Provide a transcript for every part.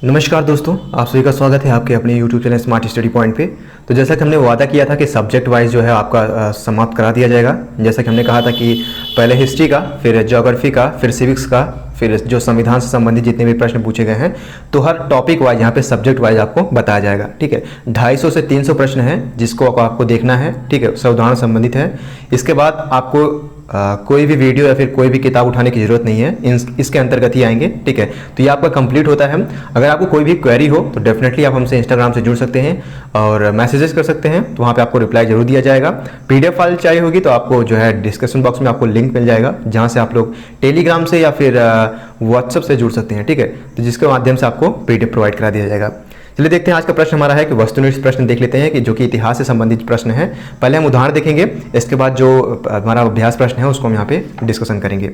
नमस्कार दोस्तों, आप सभी का स्वागत है आपके अपने YouTube channel smart study point पे। तो जैसा कि हमने वादा किया था कि सब्जेक्ट वाइज जो है आपका समाप्त करा दिया जाएगा। जैसा कि हमने कहा था कि पहले हिस्ट्री का, फिर ज्योग्राफी का, फिर सिविक्स का, फिर जो संविधान से संबंधित जितने भी प्रश्न पूछे गए हैं, तो हर टॉपिक वाइज यहाँ पे सब्जेक्ट वाइज आपको बताया जाएगा। ठीक है, 250 से 300 प्रश्न हैं जिसको आपको देखना है। ठीक है, संविधान संबंधित है। इसके बाद आपको कोई भी वीडियो या फिर कोई भी किताब उठाने की ज़रूरत नहीं है, इसके अंतर्गत ही आएंगे। ठीक है, तो ये आपका कंप्लीट होता है। अगर आपको कोई भी क्वेरी हो तो डेफिनेटली आप हमसे इंस्टाग्राम से जुड़ सकते हैं और मैसेजेस कर सकते हैं, तो वहाँ पे आपको रिप्लाई जरूर दिया जाएगा। पीडीएफ फाइल चाहिए होगी तो आपको जो है डिस्क्रिप्शन बॉक्स में आपको लिंक मिल जाएगा, जहाँ से आप लोग टेलीग्राम से या फिर व्हाट्सएप से जुड़ सकते हैं। ठीक है, तो जिसके माध्यम से आपको पीडीएफ प्रोवाइड करा दिया जाएगा। चलिए देखते हैं आज का प्रश्न हमारा है कि वस्तुनिष्ठ प्रश्न देख लेते हैं कि जो कि इतिहास से संबंधित प्रश्न है। पहले हम उदाहरण देखेंगे, इसके बाद जो हमारा अभ्यास प्रश्न है उसको हम यहाँ पे डिस्कशन करेंगे।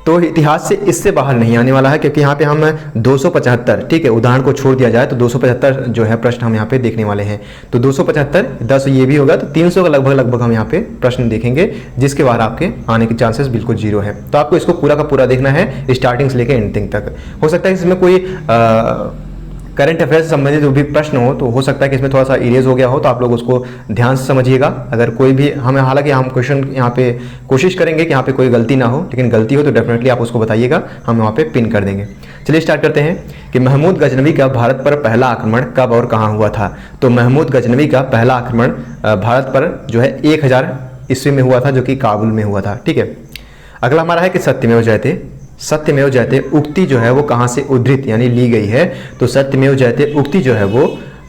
तो इतिहास से इससे बाहर नहीं आने वाला है, क्योंकि यहाँ पे हम 275, ठीक है, उदाहरण को छोड़ दिया जाए तो 275 जो है प्रश्न हम यहाँ पे देखने वाले हैं। तो 275 10 ये भी होगा तो 300 का लगभग हम यहाँ पे प्रश्न देखेंगे, जिसके बाद आपके आने के चांसेस बिल्कुल जीरो है। तो आपको इसको पूरा का पूरा देखना है, स्टार्टिंग से लेकर एंडिंग तक। हो सकता है इसमें कोई करंट अफेयर से संबंधित जो भी प्रश्न हो तो हो सकता है कि इसमें थोड़ा सा इरेज हो गया हो, तो आप लोग उसको ध्यान से समझिएगा। अगर कोई भी हालांकि हम क्वेश्चन यहाँ पे कोशिश करेंगे कि यहाँ पे कोई गलती ना हो, लेकिन गलती हो तो डेफिनेटली आप उसको बताइएगा, हम यहाँ पे पिन कर देंगे। चलिए स्टार्ट करते हैं कि महमूद गजनवी का भारत पर पहला आक्रमण कब और कहाँ हुआ था। तो महमूद गजनवी का पहला आक्रमण भारत पर जो है 1000 ईस्वी में हुआ था, जो कि काबुल में हुआ था। ठीक है, अगला हमारा है कि सत्यमेव जयते। सत्यमेव जयते उक्ति जो है वो कहाँ से उद्धृत यानी ली गई है। तो सत्यमेव जयते उक्ति जो है वो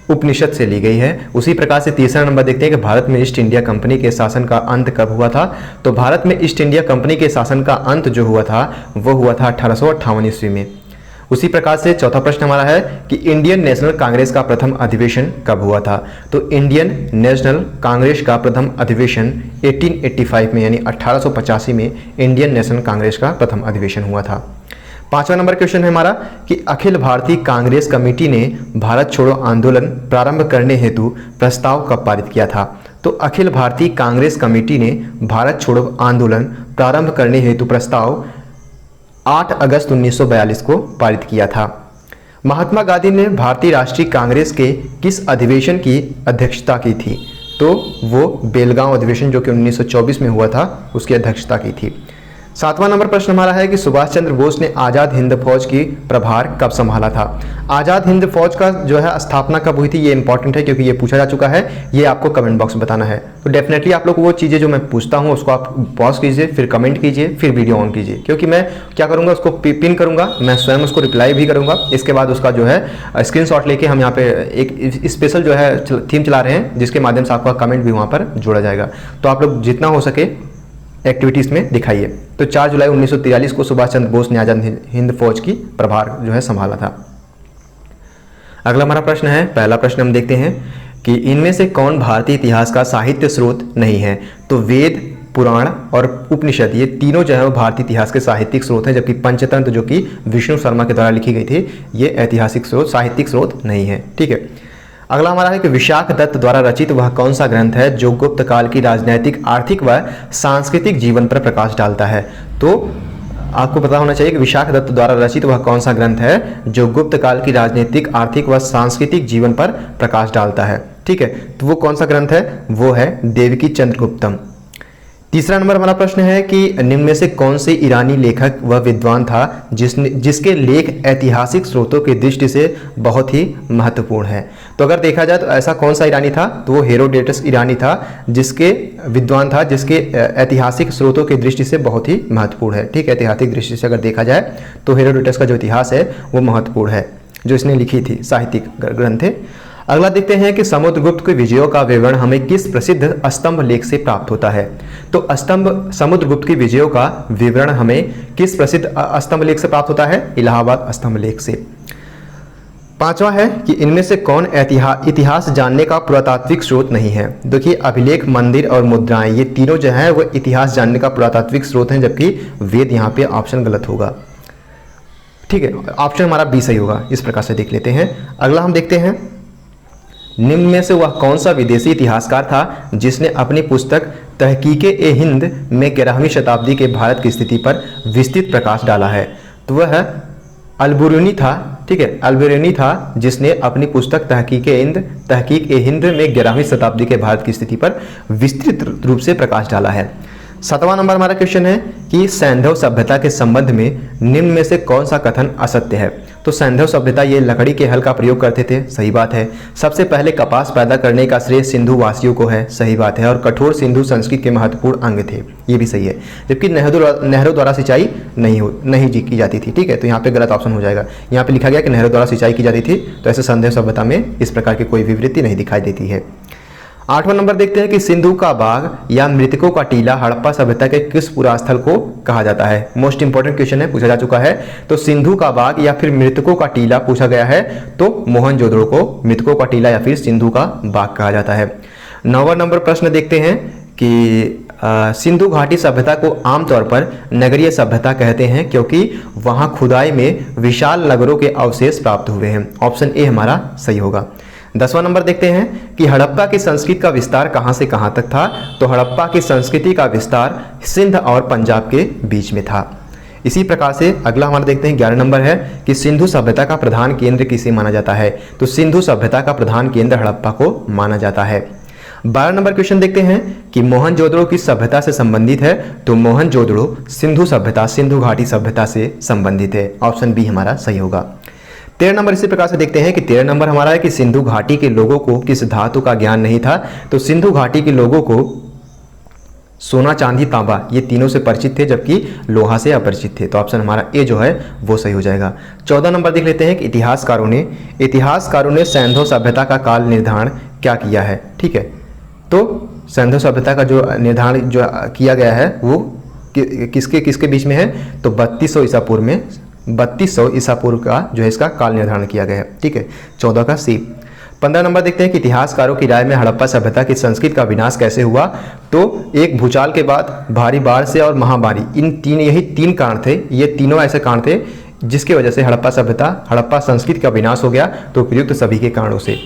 उपनिषद से ली गई है। उसी प्रकार से तीसरा नंबर देखते हैं कि भारत में ईस्ट इंडिया कंपनी के शासन का अंत कब हुआ था। तो भारत में ईस्ट इंडिया कंपनी के शासन का अंत जो हुआ था वो हुआ था 1858 ईस्वी में। उसी प्रकार से चौथा प्रश्न हमारा है कि इंडियन नेशनल कांग्रेस का प्रथम अधिवेशन कब हुआ था। तो इंडियन नेशनल कांग्रेस का प्रथम अधिवेशन 1885 में यानी 1885 में इंडियन नेशनल कांग्रेस का प्रथम अधिवेशन हुआ था। पांचवा नंबर क्वेश्चन है हमारा कि अखिल भारतीय कांग्रेस कमेटी ने भारत छोड़ो आंदोलन प्रारंभ करने हेतु प्रस्ताव कब पारित किया था। तो अखिल भारतीय कांग्रेस कमेटी ने भारत छोड़ो आंदोलन प्रारंभ करने हेतु प्रस्ताव 8 अगस्त 1942 को पारित किया था। महात्मा गांधी ने भारतीय राष्ट्रीय कांग्रेस के किस अधिवेशन की अध्यक्षता की थी। तो वो बेलगांव अधिवेशन जो कि 1924 में हुआ था उसकी अध्यक्षता की थी। सातवां नंबर प्रश्न हमारा है कि सुभाष चंद्र बोस ने आज़ाद हिंद फौज की प्रभार कब संभाला था। आज़ाद हिंद फौज का जो है स्थापना कब हुई थी, ये इंपॉर्टेंट है क्योंकि ये पूछा जा चुका है। ये आपको कमेंट बॉक्स में बताना है। तो डेफिनेटली आप लोग वो चीज़ें जो मैं पूछता हूँ उसको आप पॉज कीजिए, फिर कमेंट कीजिए, फिर वीडियो ऑन कीजिए, क्योंकि मैं क्या करूँगा उसको पिन करूँगा, मैं स्वयं उसको रिप्लाई भी करूँगा। इसके बाद उसका जो है स्क्रीनशॉट लेके हम यहाँ पे एक स्पेशल जो है थीम चला रहे हैं, जिसके माध्यम से आपका कमेंट भी वहाँ पर जोड़ा जाएगा। तो आप लोग जितना हो सके एक्टिविटीज़ में दिखाइए। तो 4 जुलाई 1943 को सुभाष चंद्र बोस ने आज़ाद हिंद फौज की प्रभार जो है संभाला था। अगला हमारा प्रश्न है, पहला प्रश्न हम देखते हैं कि इनमें से कौन भारतीय इतिहास का साहित्य स्रोत नहीं है। तो वेद, पुराण और उपनिषद ये तीनों जो है वो भारतीय इतिहास के साहित्यिक स्रोत हैं, जबकि पंचतंत्र जो कि विष्णु शर्मा के द्वारा लिखी गई थी ये ऐतिहासिक स्रोत साहित्यिक स्रोत नहीं है। ठीक है, अगला हमारा है कि विशाख दत्त द्वारा रचित वह कौन सा ग्रंथ है जो गुप्त काल की राजनैतिक, आर्थिक व सांस्कृतिक जीवन पर प्रकाश डालता है। तो आपको पता होना चाहिए कि विशाख दत्त द्वारा रचित वह कौन सा ग्रंथ है जो गुप्त काल की राजनीतिक, आर्थिक व सांस्कृतिक जीवन पर प्रकाश डालता है। ठीक है, तो वो कौन सा ग्रंथ है, वो है देवकी चंद्रगुप्तम। तीसरा नंबर हमारा प्रश्न है कि निम्न में से कौन से ईरानी लेखक व विद्वान था जिसके लेख ऐतिहासिक स्रोतों की दृष्टि से बहुत ही महत्वपूर्ण है। तो अगर देखा जाए तो ऐसा कौन सा ईरानी था, तो वो हेरोडेटस ईरानी था, जिसके विद्वान था जिसके ऐतिहासिक स्रोतों की दृष्टि से बहुत ही महत्वपूर्ण है। ठीक है, ऐतिहासिक दृष्टि से अगर देखा जाए तो हेरोडेटस का जो इतिहास है वो महत्वपूर्ण है, जो इसने लिखी थी साहित्यिक ग्रंथ है। अगला देखते हैं कि समुद्रगुप्त के विजयों का विवरण हमें किस प्रसिद्ध स्तंभ लेख से प्राप्त होता है। तो समुद्रगुप्त की विजयों का विवरण हमें किस प्रसिद्ध स्तंभ लेख से प्राप्त होता है, इलाहाबाद स्तंभ लेख से। पांचवा है कि इनमें से कौन इतिहास जानने का पुरातात्विक स्रोत नहीं है। देखिए अभिलेख, मंदिर और मुद्राएं ये तीनों जो है वो इतिहास जानने का पुरातात्विक स्रोत हैं, जबकि वेद यहाँ पे ऑप्शन गलत होगा। ठीक है, ऑप्शन हमारा बी सही होगा। इस प्रकार से देख लेते हैं। अगला हम देखते हैं निम्न में से वह कौन सा विदेशी इतिहासकार था जिसने अपनी पुस्तक तहकीक-ए-हिंद में 11वीं शताब्दी के भारत की स्थिति पर विस्तृत प्रकाश डाला है। तो वह अलबुरुनी था। ठीक है, अल्बेरुनी था जिसने अपनी पुस्तक तहकीक ए हिंद में 11वीं शताब्दी के भारत की स्थिति पर विस्तृत रूप से प्रकाश डाला है। 7वां नंबर हमारा क्वेश्चन है कि सैंधव सभ्यता के संबंध में निम्न में से कौन सा कथन असत्य है। तो सैंधव सभ्यता ये लकड़ी के हल का प्रयोग करते थे, सही बात है। सबसे पहले कपास पैदा करने का श्रेय सिंधु वासियों को है, सही बात है। और कठोर सिंधु संस्कृति के महत्वपूर्ण अंग थे, ये भी सही है। जबकि नहरों द्वारा सिंचाई नहीं की जाती थी, ठीक है, तो यहाँ पे गलत ऑप्शन हो जाएगा। यहाँ पे लिखा गया कि नहरों द्वारा सिंचाई की जाती थी, तो ऐसे सैंधव सभ्यता में इस प्रकार की कोई विवृत्ति नहीं दिखाई देती है। 8वां नंबर देखते हैं कि सिंधु का बाग या मृतकों का टीला हड़प्पा सभ्यता के किस पुरास्थल को कहा जाता है। मोस्ट इंपोर्टेंट क्वेश्चन है, पूछा जा चुका है। तो सिंधु का बाग या फिर मृतकों का टीला पूछा गया है, तो मोहनजोदड़ो को मृतकों का टीला या फिर सिंधु का बाग कहा जाता है। 9वां नंबर प्रश्न देखते हैं कि सिंधु घाटी सभ्यता को आमतौर पर नगरीय सभ्यता कहते हैं क्योंकि वहां खुदाई में विशाल नगरों के अवशेष प्राप्त हुए हैं। ऑप्शन ए हमारा सही होगा। 10वां नंबर देखते हैं कि हड़प्पा की संस्कृति का विस्तार कहां से कहां तक था। तो हड़प्पा की संस्कृति का विस्तार सिंध और पंजाब के बीच में था। इसी प्रकार से अगला हमारा देखते हैं 11 नंबर है कि सिंधु सभ्यता का प्रधान केंद्र किसे माना जाता है। तो सिंधु सभ्यता का प्रधान केंद्र हड़प्पा को माना जाता है। 12 नंबर क्वेश्चन देखते हैं कि मोहनजोदड़ो किस सभ्यता से संबंधित है। तो मोहनजोदड़ो सिंधु सभ्यता, सिंधु घाटी सभ्यता से संबंधित है। ऑप्शन बी हमारा सही होगा। 13 नंबर इसी प्रकार से देखते हैं कि 13 नंबर हमारा है कि सिंधु घाटी के लोगों को किस धातु का ज्ञान नहीं था। तो सिंधु घाटी के लोगों को सोना, चांदी, तांबा ये तीनों से परिचित थे, जबकि लोहा से अपरिचित थे। तो ऑप्शन हमारा ए जो है वो सही हो जाएगा। 14 नंबर देख लेते हैं कि इतिहासकारों ने सैंधव सभ्यता का काल निर्धारण क्या किया है। ठीक है, तो सैंधव सभ्यता का जो निर्धारण जो किया गया है वो किसके बीच में है। तो 3200 ईसा पूर्व में, 3200 ईसा पूर्व का जो है इसका काल निर्धारण किया गया है। ठीक है, 14 का सी। 15 नंबर देखते हैं कि इतिहासकारों की राय में हड़प्पा सभ्यता की संस्कृति का विनाश कैसे हुआ। तो एक भूचाल के बाद, भारी बाढ़ से और महामारी, यही तीन कारण थे। ये तीनों ऐसे कारण थे जिसकी वजह से हड़प्पा संस्कृति का विनाश हो गया। तो उपयुक्त सभी के कारणों से।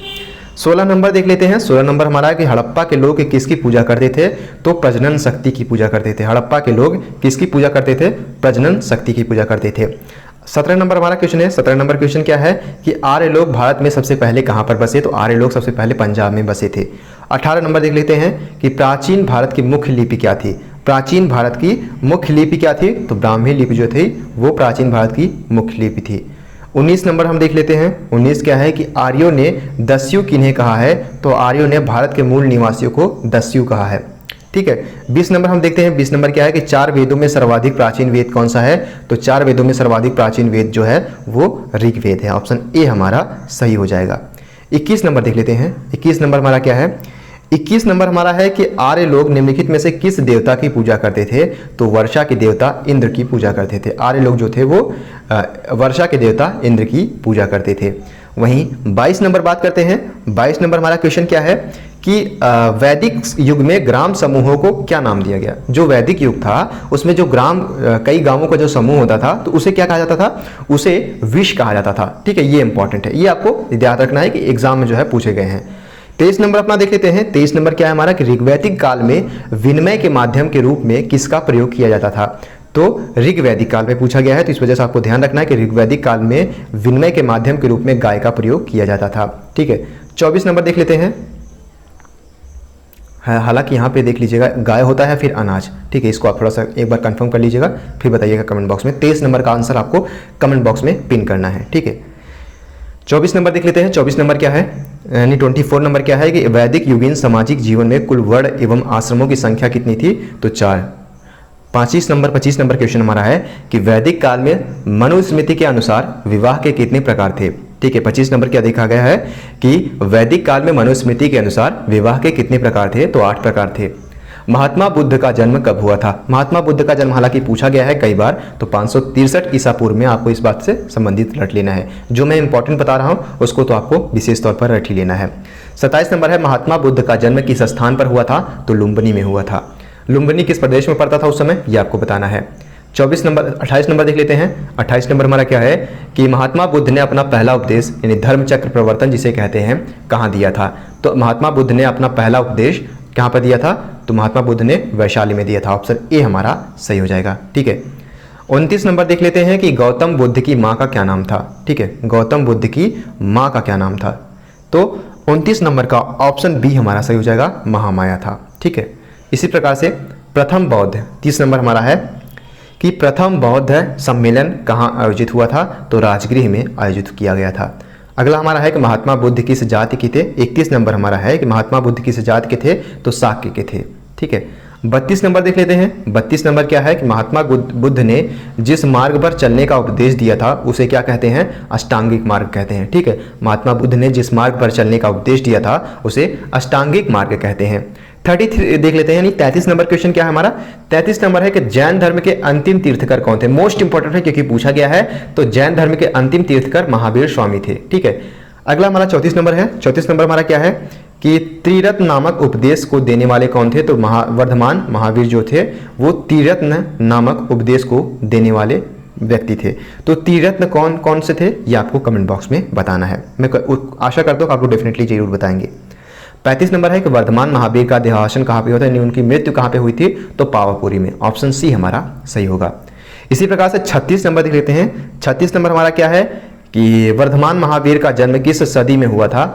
16 नंबर देख लेते हैं। 16 नंबर हमारा है कि हड़प्पा के लोग किसकी पूजा करते थे। तो प्रजनन शक्ति की पूजा करते थे। हड़प्पा के लोग किसकी पूजा करते थे। प्रजनन शक्ति की पूजा करते थे। 17 नंबर हमारा क्वेश्चन है। 17 नंबर क्वेश्चन क्या है कि आर्य लोग भारत में सबसे पहले कहां पर बसे। तो आर्य लोग सबसे पहले पंजाब में बसे थे। 18 नंबर देख लेते हैं कि प्राचीन भारत की मुख्य लिपि क्या थी। प्राचीन भारत की मुख्य लिपि क्या थी। तो ब्राह्मी लिपि जो थी वो प्राचीन भारत की मुख्य लिपि थी। 19 नंबर हम देख लेते हैं। 19 क्या है कि आर्यों ने दस्यु किन्हें कहा है। तो आर्यों ने भारत के मूल निवासियों को दस्यु कहा है। ठीक है, 20 नंबर हम देखते हैं। 20 नंबर क्या है कि 4 वेदों में सर्वाधिक प्राचीन वेद कौन सा है। तो 4 वेदों में सर्वाधिक प्राचीन वेद जो है वो ऋग्वेद है। ऑप्शन ए हमारा सही हो जाएगा। 21 नंबर देख लेते हैं। 21 नंबर हमारा क्या है। 21 नंबर हमारा है कि आर्य लोग निम्नलिखित में से किस देवता की पूजा करते थे। तो वर्षा के देवता इंद्र की पूजा करते थे। आर्य लोग जो थे वो वर्षा के देवता इंद्र की पूजा करते थे। वहीं 22 नंबर बात करते हैं। 22 नंबर हमारा क्वेश्चन क्या है कि वैदिक युग में ग्राम समूहों को क्या नाम दिया गया। जो वैदिक युग था उसमें जो कई गांवों का जो समूह होता था तो उसे क्या कहा जाता था। उसे विश कहा जाता था। ठीक है, ये इंपॉर्टेंट है, ये आपको याद रखना है कि एग्जाम में जो है पूछे गए हैं। 23 नंबर अपना देख लेते हैं। 23 नंबर क्या है हमारा कि ऋग्वैदिक काल में विनिमय के माध्यम के रूप में किसका प्रयोग किया जाता था। तो ऋग्वैदिक काल में पूछा गया है, तो इस वजह से आपको ध्यान रखना है कि ऋग्वैदिक काल में विनिमय के माध्यम के रूप में गाय का प्रयोग किया जाता था। ठीक है, 24 नंबर देख लेते हैं। हालांकि यहाँ पे देख लीजिएगा गाय होता है फिर अनाज। ठीक है, इसको आप थोड़ा सा एक बार कंफर्म कर लीजिएगा, फिर बताइएगा कमेंट बॉक्स में। 23 नंबर का आंसर आपको कमेंट बॉक्स में पिन करना है। ठीक है, 24 नंबर देख लेते हैं। 24 नंबर क्या है यानी 24 नंबर क्या है कि वैदिक युगीन सामाजिक जीवन में कुल वर्ण एवं आश्रमों की संख्या कितनी थी। तो 4। 25 नंबर क्वेश्चन हमारा है कि वैदिक काल में मनुस्मृति के अनुसार विवाह के कितने प्रकार थे। ठीक है, 25 नंबर क्या देखा गया है कि वैदिक काल में मनुस्मृति के अनुसार विवाह के कितने प्रकार थे। तो 8 प्रकार थे। महात्मा बुद्ध का जन्म कब हुआ था। महात्मा बुद्ध का जन्म हालांकि पूछा गया है कई बार, तो 563 ईसा पूर्व में आपको इस बात से संबंधित रट लेना है। जो मैं इंपॉर्टेंट बता रहा हूं उसको तो आपको विशेष तौर पर रट ही लेना है। 27 नंबर है महात्मा बुद्ध का जन्म किस स्थान पर हुआ था। तो लुम्बिनी में हुआ था। लुम्बिनी किस प्रदेश में पड़ता था उस समय, ये आपको बताना है। 28 नंबर देख लेते हैं। 28 नंबर हमारा क्या है कि महात्मा बुद्ध ने अपना पहला उपदेश यानी धर्म चक्र प्रवर्तन जिसे कहते हैं कहाँ दिया था। तो महात्मा बुद्ध ने अपना पहला उपदेश कहाँ पर दिया था। तो महात्मा बुद्ध ने वैशाली में दिया था। ऑप्शन ए हमारा सही हो जाएगा। ठीक है, 29 नंबर देख लेते हैं कि गौतम बुद्ध की माँ का क्या नाम था। ठीक है, गौतम बुद्ध की माँ का क्या नाम था। तो 29 नंबर का ऑप्शन बी हमारा सही हो जाएगा, महामाया था। ठीक है, इसी प्रकार से प्रथम बौद्ध, 30 नंबर हमारा है कि प्रथम बौद्ध सम्मेलन कहाँ आयोजित हुआ था, तो राजगृह में आयोजित किया गया था। अगला हमारा है कि महात्मा बुद्ध किस जाति के थे। 31 नंबर हमारा है कि महात्मा बुद्ध किस जाति के थे, तो शाक्य के थे। ठीक है, 32 नंबर देख लेते हैं। 32 नंबर क्या है कि महात्मा बुद्ध ने जिस मार्ग पर चलने का उपदेश दिया था उसे क्या कहते हैं, अष्टांगिक मार्ग कहते हैं। ठीक है, महात्मा बुद्ध ने जिस मार्ग पर चलने का उपदेश दिया था उसे अष्टांगिक मार्ग कहते हैं। 33 देख लेते हैं, यानी 33 नंबर क्वेश्चन क्या है हमारा। 33 नंबर है कि जैन धर्म के अंतिम तीर्थकर कौन थे। मोस्ट इंपॉर्टेंट है क्योंकि पूछा गया है, तो जैन धर्म के अंतिम तीर्थकर महावीर स्वामी थे। ठीक है, अगला हमारा 34 नंबर है। 34 नंबर हमारा क्या है कि त्रिरत्न नामक उपदेश को देने वाले कौन थे, तो वर्धमान महावीर जो थे वो त्रिरत्न नामक उपदेश को देने वाले व्यक्ति थे। तो त्रिरत्न कौन कौन से थे ये आपको कमेंट बॉक्स में बताना है। मैं आशा करता हूँ कि आपको डेफिनेटली जरूर बताएंगे। 35 नंबर है कि वर्धमान महावीर का देहावसान कहाँ पे होता है, यानी उनकी मृत्यु कहाँ पे हुई थी, तो पावापुरी में। ऑप्शन सी हमारा सही होगा। इसी प्रकार से 36 नंबर देख लेते हैं। 36 नंबर हमारा क्या है कि वर्धमान महावीर का जन्म किस सदी में हुआ था,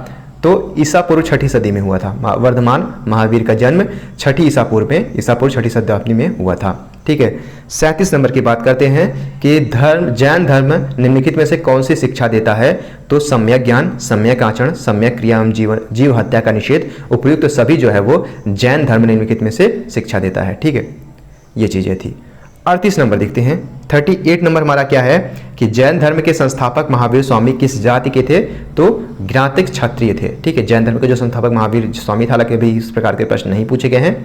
तो ईसा पूर्व 6ठी सदी में हुआ था। वर्धमान महावीर का जन्म 6ठी ईसा पूर्व में, ईसा पूर्व 6ठी शताब्दी में हुआ था। ठीक है, 37 नंबर की बात करते हैं कि जैन धर्म निम्नलिखित में से कौन सी शिक्षा देता है, तो सम्यक ज्ञान, सम्यक आचरण, सम्यक क्रिया एवं जीव हत्या का निषेध, उपयुक्त सभी जो है वो जैन धर्म निम्नलिखित में से शिक्षा देता है। ठीक है, ये चीजें थी। 38 नंबर देखते हैं। 38 नंबर हमारा क्या है कि जैन धर्म के संस्थापक महावीर स्वामी किस जाति के थे, तो ज्ञातिक क्षत्रिय थे। ठीक है, जैन धर्म के जो संस्थापक महावीर स्वामी था, हालांकि अभी इस प्रकार के प्रश्न नहीं पूछे गए हैं।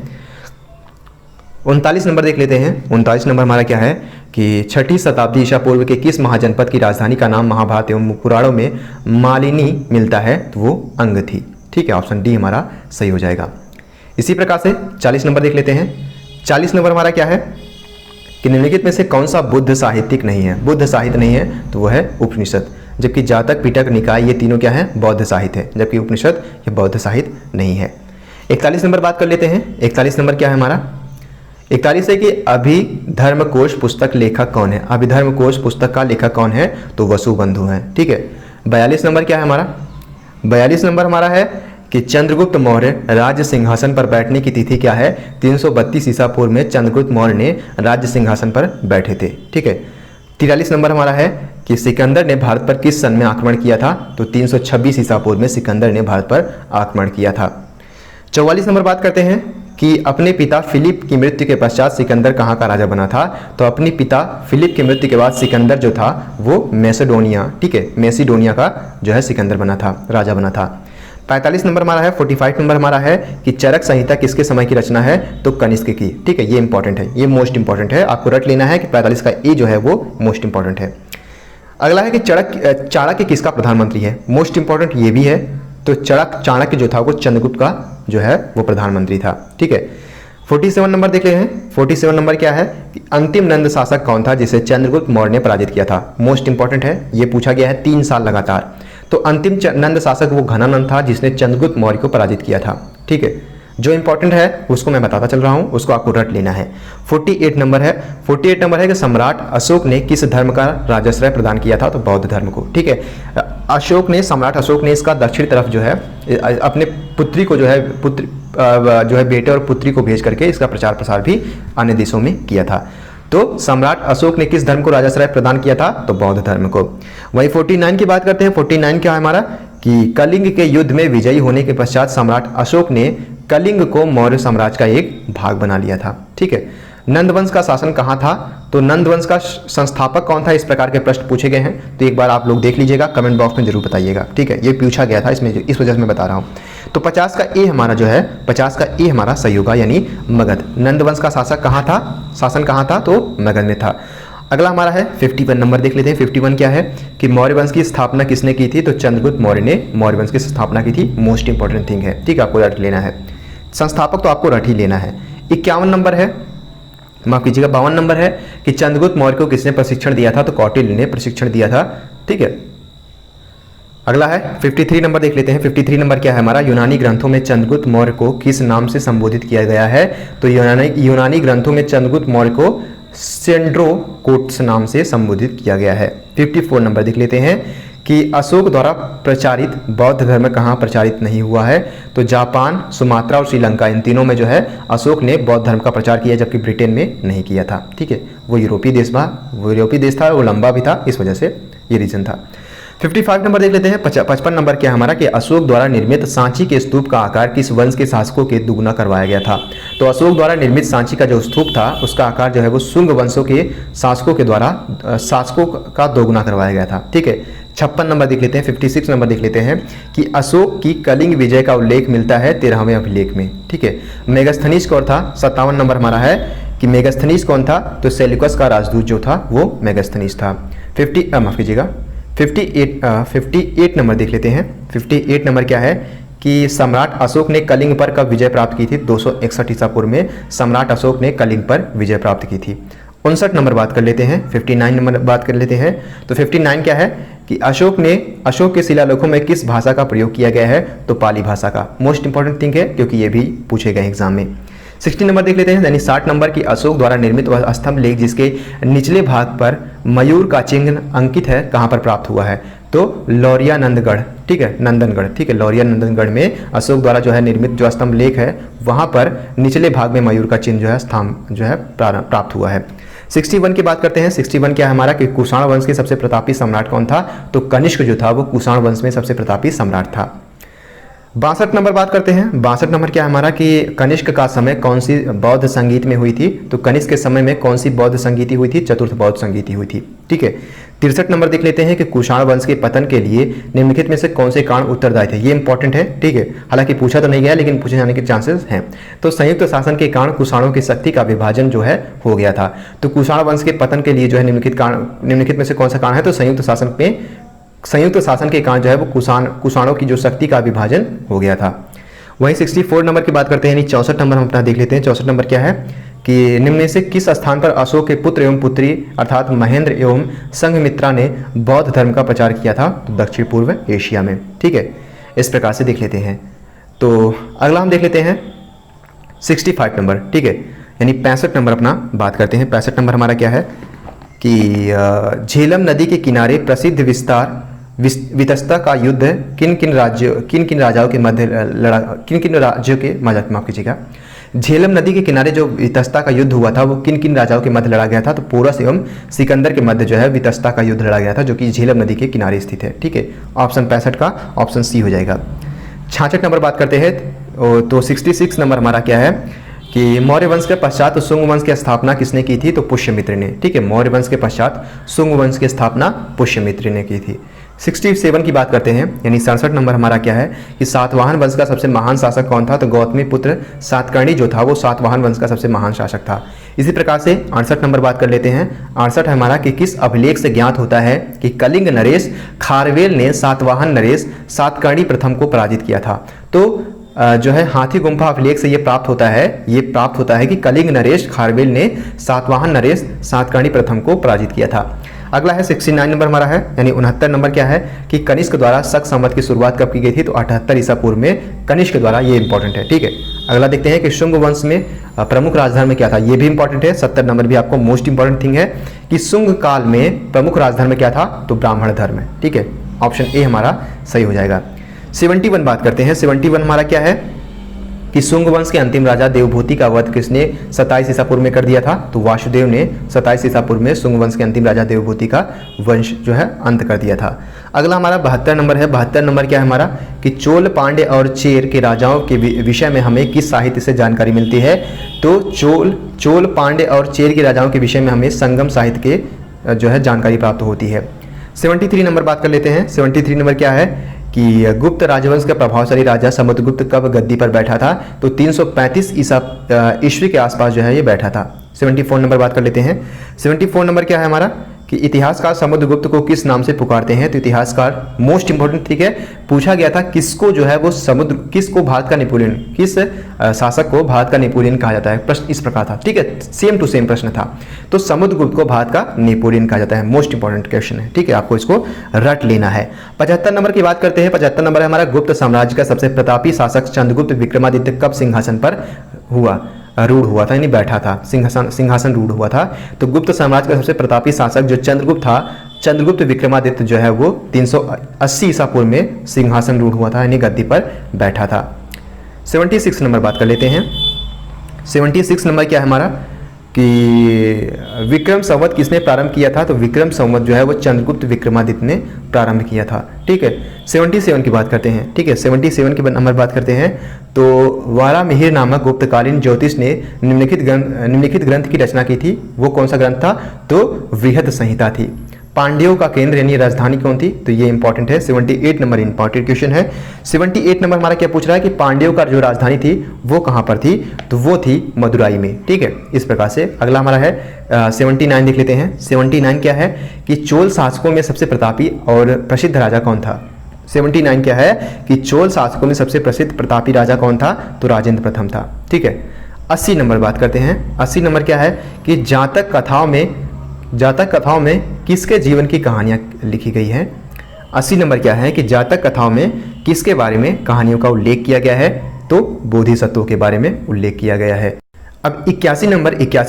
39 नंबर देख लेते हैं। 39 नंबर हमारा क्या है कि 6ठी शताब्दी ईसा पूर्व के किस महाजनपद की राजधानी का नाम महाभारत एवं पुराणों में मालिनी मिलता है, तो वो अंग थी। ठीक है, ऑप्शन डी हमारा सही हो जाएगा। इसी प्रकार से 40 नंबर देख लेते हैं। 40 नंबर हमारा क्या है कि निम्नलिखित में से कौन सा बुद्ध साहित्यिक नहीं है। बुद्ध साहित्य नहीं है तो वह है उपनिषद, जबकि जातक, पिटक, निकाय ये तीनों क्या है, बौद्ध साहित्य है, जबकि उपनिषद ये बौद्ध साहित्य नहीं है। 41 नंबर बात कर लेते हैं। 41 नंबर क्या है हमारा, 41 है कि अभिधर्मकोश पुस्तक लेखक कौन है। अभिधर्मकोश पुस्तक का लेखक कौन है, तो वसुबंधु है। ठीक है, 42 नंबर क्या है हमारा। 42 नंबर हमारा है कि चंद्रगुप्त मौर्य राज्य सिंहासन पर बैठने की तिथि क्या है। 332 ईसा पूर्व में चंद्रगुप्त मौर्य ने राज्य सिंहासन पर बैठे थे। ठीक है, 43 नंबर हमारा है कि सिकंदर ने भारत पर किस सन में आक्रमण किया था, तो 326 ईसा पूर्व में सिकंदर ने भारत पर आक्रमण किया था। 44 नंबर बात करते हैं कि अपने पिता फिलिप की मृत्यु के पश्चात सिकंदर कहाँ का राजा बना था, तो अपने पिता फिलिप की मृत्यु के बाद सिकंदर जो था वो मैसेडोनिया, ठीक है, मैसिडोनिया का जो है सिकंदर बना था, राजा बना था। 45 नंबर हमारा है। 45 नंबर हमारा है कि चरक संहिता किसके समय की रचना है, तो कनिष्क की। ठीक है, ये इंपॉर्टेंट है, ये मोस्ट इंपॉर्टेंट है, आपको रट लेना है कि 45 का ए जो है वो मोस्ट इंपॉर्टेंट है। अगला है कि चाणक्य किसका प्रधानमंत्री है। मोस्ट इंपॉर्टेंट ये भी है, तो चाणक्य जो था वो चंद्रगुप्त का जो है वो प्रधानमंत्री था। ठीक है, 47 नंबर देख लेते हैं। 47 नंबर क्या है कि अंतिम नंद शासक कौन था जिसे चंद्रगुप्त मौर्य ने पराजित किया था। मोस्ट इंपॉर्टेंट है, ये पूछा गया है 3 साल लगातार। तो अंतिम नंद शासक वो घनानंद था जिसने चंद्रगुप्त मौर्य को पराजित किया था। ठीक है, जो इंपॉर्टेंट है उसको मैं बताता चल रहा हूं, उसको आपको रट लेना है। 48 नंबर है। 48 नंबर है कि सम्राट अशोक ने किस धर्म का राजाश्रय प्रदान किया था, तो बौद्ध धर्म को। ठीक है, सम्राट अशोक ने इसका दक्षिण तरफ जो है अपने पुत्री को जो है बेटे और पुत्री को भेज करके इसका प्रचार प्रसार भी अन्य देशों में किया था। तो सम्राट अशोक ने किस धर्म को राजाश्रय प्रदान किया था, तो बौद्ध धर्म को। वही 49 की बात करते हैं। 49 क्या है हमारा कि कलिंग के युद्ध में विजयी होने के पश्चात सम्राट अशोक ने कलिंग को मौर्य साम्राज्य का एक भाग बना लिया था। ठीक है, नंदवंश का शासन कहाँ था, तो नंदवंश का संस्थापक कौन था, इस प्रकार के प्रश्न पूछे गए हैं, तो एक बार आप लोग देख लीजिएगा, कमेंट बॉक्स में जरूर बताइएगा। ठीक है, ये पूछा गया था, इसमें इस वजह से मैं बता रहा हूँ। तो 50 का ए हमारा जो है, 50 का ए हमारा सही होगा, यानी मगध। नंदवंश का शासन कहाँ था, तो मगध में था। अगला हमारा है 51 नंबर देख लेते हैं। 51 क्या है कि मौर्य वंश की स्थापना किसने की थी, तो चंद्रगुप्त मौर्य ने मौर्य वंश की स्थापना की थी। मोस्ट इंपॉर्टेंट थिंग है। ठीक है, आपको रट लेना है, संस्थापक तो आपको रट ही लेना है। 51 नंबर है, माफ कीजिएगा 52 नंबर है कि चंद्रगुप्त मौर्य को किसने प्रशिक्षण दिया था, तो कौटिल्य ने प्रशिक्षण दिया था। ठीक है, अगला है 53 नंबर देख लेते हैं। 53 नंबर क्या है हमारा, यूनानी ग्रंथों में चंद्रगुप्त मौर्य को किस नाम से संबोधित किया गया है, तो यूनानी ग्रंथों में चंद्रगुप्त मौर्य को सेंड्रोकोट्स नाम से संबोधित किया गया है। 54 नंबर देख लेते हैं कि अशोक द्वारा प्रचारित बौद्ध धर्म कहाँ प्रचारित नहीं हुआ है। तो जापान, सुमात्रा और श्रीलंका, इन तीनों में जो है अशोक ने बौद्ध धर्म का प्रचार किया, जबकि ब्रिटेन में नहीं किया था। ठीक है, वो यूरोपीय देश था, वो लंबा भी था, इस वजह से ये रीजन था। 55 नंबर देख लेते हैं। 55 नंबर क्या हमारा कि अशोक द्वारा निर्मित सांची के स्तूप का आकार किस वंश के शासकों के दुगुना करवाया गया था। तो अशोक द्वारा निर्मित सांची का जो स्तूप था उसका आकार जो है वो शुंग वंशों के शासकों के द्वारा शासकों का दोगुना करवाया गया था। ठीक है, 56 नंबर देख लेते हैं। 56 नंबर देख लेते हैं कि अशोक की कलिंग विजय का उल्लेख मिलता है 13वें अभिलेख में। ठीक है, मेगास्थनीज कौन था। 57 नंबर हमारा है कि मेगास्थनीज कौन था। तो सेल्यूकस का राजदूत जो था वो मेगास्थनीज था। 58 नंबर देख लेते हैं। 58 नंबर क्या है कि सम्राट अशोक ने कलिंग पर कब विजय प्राप्त की थी। 261 ईसा पूर्व में सम्राट अशोक ने कलिंग पर विजय प्राप्त की थी। 59 नंबर बात कर लेते हैं। 59 नंबर बात कर लेते हैं। तो 59 क्या है कि अशोक के शिलालेखों में किस भाषा का प्रयोग किया गया है। तो पाली भाषा का। मोस्ट इंपॉर्टेंट थिंग है क्योंकि ये भी पूछे गए एग्जाम में। 60 नंबर देख लेते हैं। यानी 60 नंबर की अशोक द्वारा निर्मित वह स्तंभ लेख जिसके निचले भाग पर मयूर का चिन्ह अंकित है कहाँ पर प्राप्त हुआ है। तो लौरिया नंदगढ़। ठीक है, नंदनगढ़। ठीक है, लौरिया नंदनगढ़ में अशोक द्वारा जो है निर्मित जो स्तंभ लेख है वहाँ पर निचले भाग में मयूर का चिन्ह जो है स्तंभ जो है प्राप्त हुआ है। 61 की बात करते हैं। 61 क्या है हमारा कि कुषाण वंश के सबसे प्रतापी सम्राट कौन था। तो कनिष्क जो था वो कुषाण वंश में सबसे प्रतापी सम्राट था। 62 नंबर बात करते हैं। 62 नंबर क्या है हमारा कि कनिष्क का समय कौन सी बौद्ध संगीत में हुई थी। तो कनिष्क के समय में कौन सी बौद्ध संगीति हुई थी। चतुर्थ बौद्ध संगीति हुई थी। ठीक है, 63 नंबर देख लेते हैं कि कुषाण वंश के पतन के लिए निम्नलिखित में से कौन से कारण उत्तरदायी थे। ये इंपॉर्टेंट है। ठीक है, हालांकि पूछा तो नहीं गया लेकिन पूछे जाने के चांसेस हैं। तो संयुक्त शासन के कारण कुषाणों की शक्ति का विभाजन जो है हो गया था। तो कुषाण वंश के पतन के लिए जो है निम्नलिखित में से कौन सा कारण है। तो संयुक्त शासन के कारण जो है वो कुषाणों की जो शक्ति का विभाजन हो गया था। वहीं 64 नंबर की बात करते हैं। यानी 64 नंबर हम अपना देख लेते हैं। 64 नंबर क्या है कि निम्न में से किस स्थान पर अशोक के पुत्र एवं पुत्री अर्थात महेंद्र एवं संघमित्रा ने बौद्ध धर्म का प्रचार किया था। तो दक्षिण पूर्व एशिया में। ठीक है, इस प्रकार से देख लेते हैं। तो अगला हम देख लेते हैं 65 नंबर। ठीक है, यानी 65 नंबर अपना बात करते हैं। 65 नंबर हमारा क्या है कि झेलम नदी के किनारे प्रसिद्ध वितस्ता का युद्ध किन किन राज्यों के मध्य माफ कीजिएगा। झेलम नदी के किनारे जो वितस्ता का युद्ध हुआ था वो किन किन राजाओं के मध्य लड़ा गया था। तो पोरस एवं सिकंदर के मध्य जो है वितस्ता का युद्ध लड़ा गया था, जो कि झेलम नदी के किनारे स्थित है। ठीक है, ऑप्शन 65 का ऑप्शन सी हो जाएगा। 66 नंबर बात करते हैं। तो 66 नंबर हमारा क्या है कि मौर्य वंश के पश्चात शुंग वंश की स्थापना किसने की थी। तो पुष्यमित्र ने। ठीक है, मौर्य वंश के पश्चात शुंग वंश की स्थापना पुष्यमित्र ने की थी। 67 की बात करते हैं। यानी 67 नंबर हमारा क्या है कि सातवाहन वंश का सबसे महान शासक कौन था। तो गौतमी पुत्र सातकर्णी जो था वो सातवाहन वंश का सबसे महान शासक था। इसी प्रकार से 68 नंबर बात कर लेते हैं। 68 हमारा कि किस अभिलेख से ज्ञात होता है कि कलिंग नरेश खारवेल ने सातवाहन नरेश सातकर्णी प्रथम को पराजित किया था। तो जो है हाथी गुम्फा अभिलेख से ये प्राप्त होता है कि कलिंग नरेश खारवेल ने सातवाहन नरेश सातकर्णी प्रथम को पराजित किया था। अगला है 69 नंबर हमारा है। यानी 69 नंबर क्या है कि कनिष्क द्वारा शक संवत की शुरुआत कब की गई थी। तो 78 ईसा पूर्व में कनिष्क द्वारा। ये इंपॉर्टेंट है। ठीक है, अगला देखते हैं कि शुंग वंश में प्रमुख राजधर्म क्या था। ये भी इंपॉर्टेंट है। 70 नंबर भी आपको मोस्ट इंपॉर्टेंट थिंग है कि शुंग काल में प्रमुख राजधर्म क्या था। तो ब्राह्मण धर्म है। ठीक है, ऑप्शन ए हमारा सही हो जाएगा। 71 बात करते हैं। 71 हमारा क्या है कि शुंग वंश के अंतिम राजा देवभूति का वध किसने 27 ईसा पूर्व में कर दिया था। तो वासुदेव ने 27 ईसा पूर्व में शुंग वंश के अंतिम राजा देवभूति का वंश जो है अंत कर दिया था। अगला हमारा 72 नंबर है। 72 नंबर क्या है हमारा कि चोल पांडे और चेर के राजाओं के विषय में हमें किस साहित्य से जानकारी मिलती है। तो चोल पांडे और चेर के राजाओं के विषय में हमें संगम साहित्य के जो है जानकारी प्राप्त होती है। 73 नंबर बात कर लेते हैं। 73 नंबर क्या है कि गुप्त राजवंश का प्रभावशाली राजा समुद्रगुप्त कब गद्दी पर बैठा था। तो 335 ईस्वी के आसपास जो है ये बैठा था। 74 नंबर बात कर लेते हैं। 74 नंबर क्या है हमारा कि इतिहासकार समुद्रगुप्त को किस नाम से पुकारते हैं। तो इतिहासकार मोस्ट इंपॉर्टेंट ठीक है, पूछा गया था किसको जो है वो किसको भारत का नेपोलियन, किस शासक को भारत का नेपोलियन कहा जाता है। प्रश्न इस प्रकार था। ठीक है, सेम टू सेम प्रश्न था। तो समुद्रगुप्त को भारत का नेपोलियन कहा जाता है। मोस्ट इंपॉर्टेंट क्वेश्चन है। ठीक है, आपको इसको रट लेना है। 75 नंबर की बात करते हैं। 75 नंबर है हमारा गुप्त साम्राज्य का सबसे प्रतापी शासक चंद्रगुप्त विक्रमादित्य कब सिंहासन पर हुआ। रूढ़ हुआ था, यानी बैठा था, सिंहासन रूढ़ हुआ था। तो गुप्त साम्राज्य का सबसे प्रतापी शासक जो चंद्रगुप्त था, चंद्रगुप्त विक्रमादित्य जो है वो 380 ईसा पूर्व में सिंहासन रूढ़ हुआ था, यानी गद्दी पर बैठा था। 76 नंबर बात कर लेते हैं। 76 नंबर क्या है हमारा कि विक्रम संवत किसने प्रारंभ किया था? तो विक्रम संवत जो है वो चंद्रगुप्त विक्रमादित्य ने प्रारंभ किया था। ठीक है, 77 की बात करते हैं। ठीक है, 77 के नंबर बात करते हैं। तो वारामिहिर नामक गुप्तकालीन ज्योतिष ने निम्नलिखित ग्रंथ की रचना की थी। वो कौन सा ग्रंथ था? तो बृहद संहिता थी। पांड्यों का केंद्र यानी राजधानी कौन थी? तो ये इंपॉर्टेंट है, 78 नंबर इंपॉर्टेंट क्वेश्चन है। 78 नंबर हमारा क्या पूछ रहा है कि पांड्यों का जो राजधानी थी वो कहां पर थी? तो वो थी मदुराई में। ठीक है, इस प्रकार से अगला हमारा है 79 देख लेते हैं। 79 क्या है कि चोल शासकों में सबसे प्रतापी और प्रसिद्ध राजा कौन था? 79 क्या है कि चोल शासकों में सबसे प्रसिद्ध प्रतापी राजा कौन था? तो राजेंद्र प्रथम था। ठीक है, 80 नंबर बात करते हैं। 80 नंबर क्या है कि जातक कथाओं में किसके जीवन की कहानियां लिखी गई हैं? 80 नंबर क्या है कि जातक कथाओं में किसके बारे में कहानियों का उल्लेख किया गया है? तो बोधिसत्वों के बारे में उल्लेख किया गया है। अब 81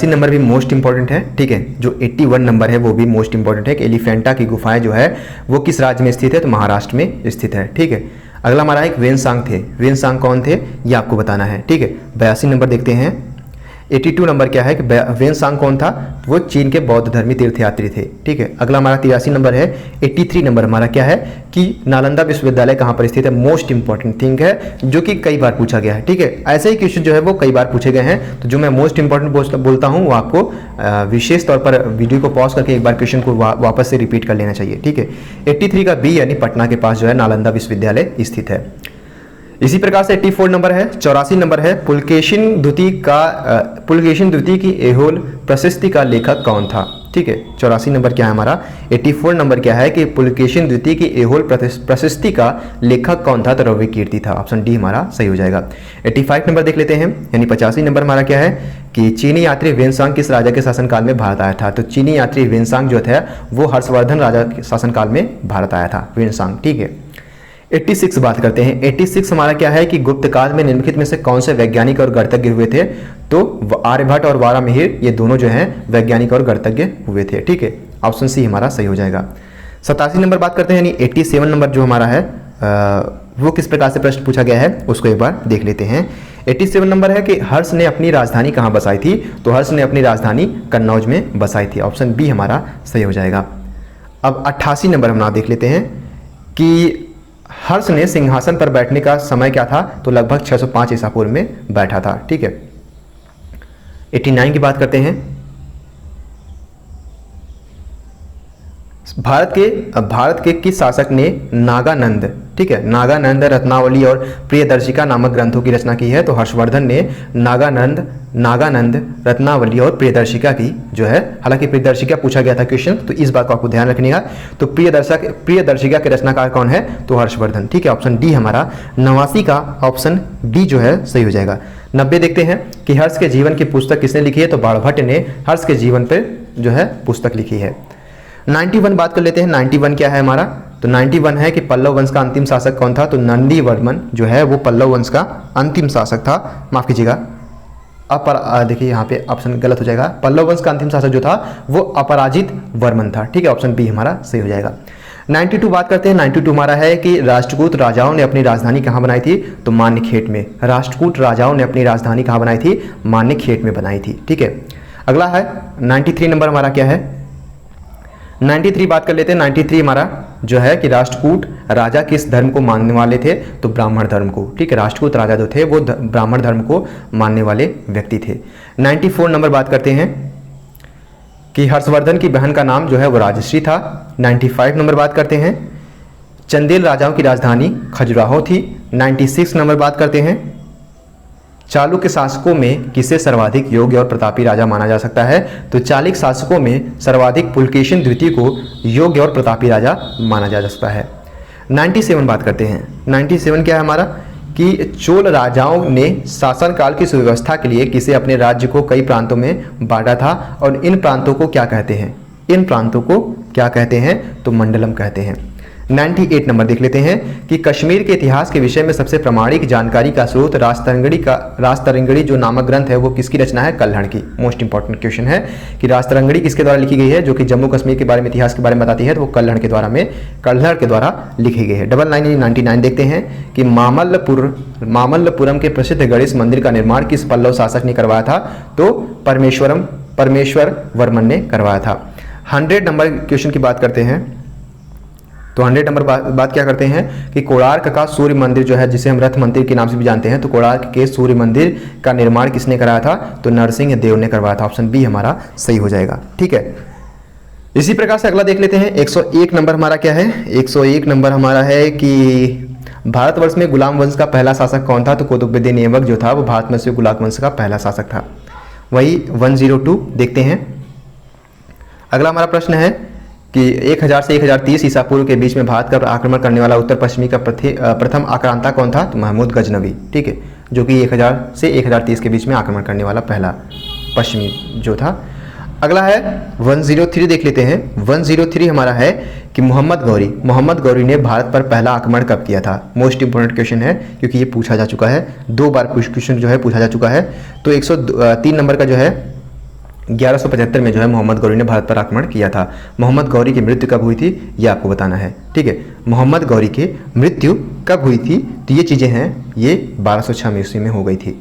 नंबर भी मोस्ट इंपॉर्टेंट है। ठीक है, जो 81 नंबर है वो भी मोस्ट इंपॉर्टेंट है कि एलिफेंटा की गुफाएं जो है वो किस राज्य में स्थित है? तो महाराष्ट्र में स्थित है। ठीक है, अगला हमारा एक वेनसांग थे। वेनसांग कौन थे ये आपको बताना है। ठीक है, 82 नंबर देखते हैं। 82 नंबर क्या है कि वेनसांग कौन था? वो चीन के बौद्ध धर्मी तीर्थयात्री थे। ठीक है, अगला हमारा 83 नंबर है। 83 नंबर हमारा क्या है कि नालंदा विश्वविद्यालय कहाँ पर स्थित है? मोस्ट इंपॉर्टेंट थिंग है जो कि कई बार पूछा गया है। ठीक है, ऐसे ही क्वेश्चन जो है वो कई बार पूछे गए हैं। तो जो मैं मोस्ट इंपॉर्टेंट बोलता हूँ वो आपको विशेष तौर पर वीडियो को पॉज करके एक बार क्वेश्चन को वापस से रिपीट कर लेना चाहिए। ठीक है, 83 का बी यानी पटना के पास जो है नालंदा विश्वविद्यालय स्थित है। इसी प्रकार से 84 नंबर है। 84 नंबर है पुलकेशिन द्वितीय की एहोल प्रशस्ति का लेखक कौन था? ठीक है, 84 नंबर क्या है हमारा? 84 नंबर क्या है कि पुलकेशिन द्वितीय की एहोल प्रशस्ति का लेखक कौन था? तो रवि कीर्ति था। ऑप्शन डी हमारा सही हो जाएगा। 85 नंबर देख लेते हैं, यानी 85 नंबर हमारा क्या है कि चीनी यात्री वेनसांग किस राजा के शासनकाल में भारत आया था? तो चीनी यात्री वेनसांग जो था वो हर्षवर्धन राजा के शासनकाल में भारत आया था, वेनसांग। ठीक है, 86 बात करते हैं। 86 हमारा क्या है कि गुप्त काल में निम्नलिखित में से कौन से वैज्ञानिक और गणितज्ञ हुए थे? तो आर्यभट्ट और वारामिहिर ये दोनों जो हैं वैज्ञानिक और गणितज्ञ हुए थे। ठीक है, ऑप्शन सी हमारा सही हो जाएगा। 87 नंबर बात करते हैं, यानी 87 नंबर जो हमारा है वो किस प्रकार से प्रश्न पूछा गया है उसको एक बार देख लेते हैं। 87 नंबर है कि हर्ष ने अपनी राजधानी कहाँ बसाई थी? तो हर्ष ने अपनी राजधानी कन्नौज में बसाई थी। ऑप्शन बी हमारा सही हो जाएगा। अब 88 नंबर हम देख लेते हैं कि हर्ष ने सिंहासन पर बैठने का समय क्या था? तो लगभग 605 ईसा पूर्व में बैठा था। ठीक है, 89 की बात करते हैं। भारत के किस शासक ने नागानंद, ठीक है, नागानंद, रत्नावली और प्रियदर्शिका नामक ग्रंथों की रचना की है? तो हर्षवर्धन ने नागानंद, रत्नावली और प्रियदर्शिका की जो है, हालांकि प्रियदर्शिका पूछा गया था क्वेश्चन, तो इस बात को आपको ध्यान रखने का। तो प्रियदर्शिका के रचनाकार कौन है? तो हर्षवर्धन। ठीक है, ऑप्शन डी हमारा 89 का ऑप्शन डी जो है सही हो जाएगा। 90 देखते हैं कि हर्ष के जीवन की पुस्तक किसने लिखी है? तो बाणभट्ट ने हर्ष के जीवन पर जो है पुस्तक लिखी है। 91 बात कर लेते हैं। 91 क्या है हमारा? तो 91 है कि पल्लव वंश का अंतिम शासक कौन था? तो नंदीवर्मन जो है वो पल्लव वंश का अंतिम शासक था। माफ कीजिएगा, देखिए यहाँ पे ऑप्शन गलत हो जाएगा। पल्लव वंश का अंतिम शासक जो था वो अपराजित वर्मन था। ठीक है, ऑप्शन बी हमारा सही हो जाएगा। 92 बात करते हैं। 92 हमारा है कि राष्ट्रकूट राजाओं ने अपनी राजधानी कहाँ बनाई थी? तो मान्यखेट में। राष्ट्रकूट राजाओं ने अपनी राजधानी कहाँ बनाई थी? मान्यखेट में बनाई थी। ठीक है, अगला है 93 नंबर हमारा क्या है? 93 बात कर लेते हैं। 93 हमारा जो है कि राष्ट्रकूट राजा किस धर्म को मानने वाले थे? तो ब्राह्मण धर्म को। ठीक है, राष्ट्रकूट राजा जो थे वो ब्राह्मण धर्म को मानने वाले व्यक्ति थे। 94 नंबर बात करते हैं कि हर्षवर्धन की बहन का नाम जो है वो राजश्री था। 95 नंबर बात करते हैं, चंदेल राजाओं की राजधानी खजुराहो थी। 96 नंबर बात करते हैं, चालुक्य शासकों में किसे सर्वाधिक योग्य और प्रतापी राजा माना जा सकता है? तो चालुक्य शासकों में सर्वाधिक पुलकेशिन द्वितीय को योग्य और प्रतापी राजा माना जा सकता है। 97 बात करते हैं। 97 क्या है हमारा कि चोल राजाओं ने शासनकाल की सुव्यवस्था के लिए किसे अपने राज्य को कई प्रांतों में बांटा था और इन प्रांतों को क्या कहते हैं? इन प्रांतों को क्या कहते हैं? तो मंडलम कहते हैं। 98 नंबर देख लेते हैं कि कश्मीर के इतिहास के विषय में सबसे प्रामाणिक जानकारी का स्रोत राजतरंगिणी जो नामक ग्रंथ है वो किसकी रचना है? कल्हड़ की। मोस्ट इंपॉर्टेंट क्वेश्चन है कि राजतरंगिणी किसके द्वारा लिखी गई है, जो कि जम्मू कश्मीर के बारे में, इतिहास के बारे में बताती है, तो वो कल्हड़ के द्वारा लिखी गई है। 99 देखते हैं कि मामल्लपुरम के प्रसिद्ध गणेश मंदिर का निर्माण किस पल्लव शासक ने करवाया था? तो परमेश्वर वर्मन ने करवाया था। 100 नंबर क्वेश्चन की बात करते हैं, तो 100 नंबर बात क्या करते हैं कि कोणार्क का सूर्य मंदिर जो है, जिसे हम रथ मंदिर के नाम से भी जानते हैं, तो कोणार्क के सूर्य मंदिर का निर्माण किसने कराया था? तो नरसिंह देव ने करवाया था। ऑप्शन बी हमारा सही हो जाएगा। ठीक है, इसी प्रकार से अगला देख लेते हैं। 101 नंबर हमारा क्या है? 101 नंबर हमारा है कि भारतवर्ष में गुलाम वंश का पहला शासक कौन था? तो कुतुबुद्दीन ऐबक जो था वो भारत में से गुलाम वंश का पहला शासक था। वही 102 देखते हैं। अगला हमारा प्रश्न है कि 1000 से 1030 ईसा पूर्व के बीच में भारत का आक्रमण करने वाला उत्तर पश्चिमी का प्रथम आक्रांता कौन था? तो महमूद गजनवी। ठीक है, जो कि 1000 से 1030 के बीच में आक्रमण करने वाला पहला पश्चिमी जो था। अगला है 103 देख लेते हैं। 103 हमारा है कि मोहम्मद गौरी ने भारत पर पहला आक्रमण कब किया था? मोस्ट इंपोर्टेंट क्वेश्चन है क्योंकि ये पूछा जा चुका है, 2 बार क्वेश्चन जो है पूछा जा चुका है। तो 103 नंबर का जो है 1175 में जो है मोहम्मद गौरी ने भारत पर आक्रमण किया था। मोहम्मद गौरी की मृत्यु कब हुई थी ये आपको बताना है। ठीक है, मोहम्मद गौरी की मृत्यु कब हुई थी? तो ये चीज़ें हैं, ये 1206 ईस्वी में हो गई थी।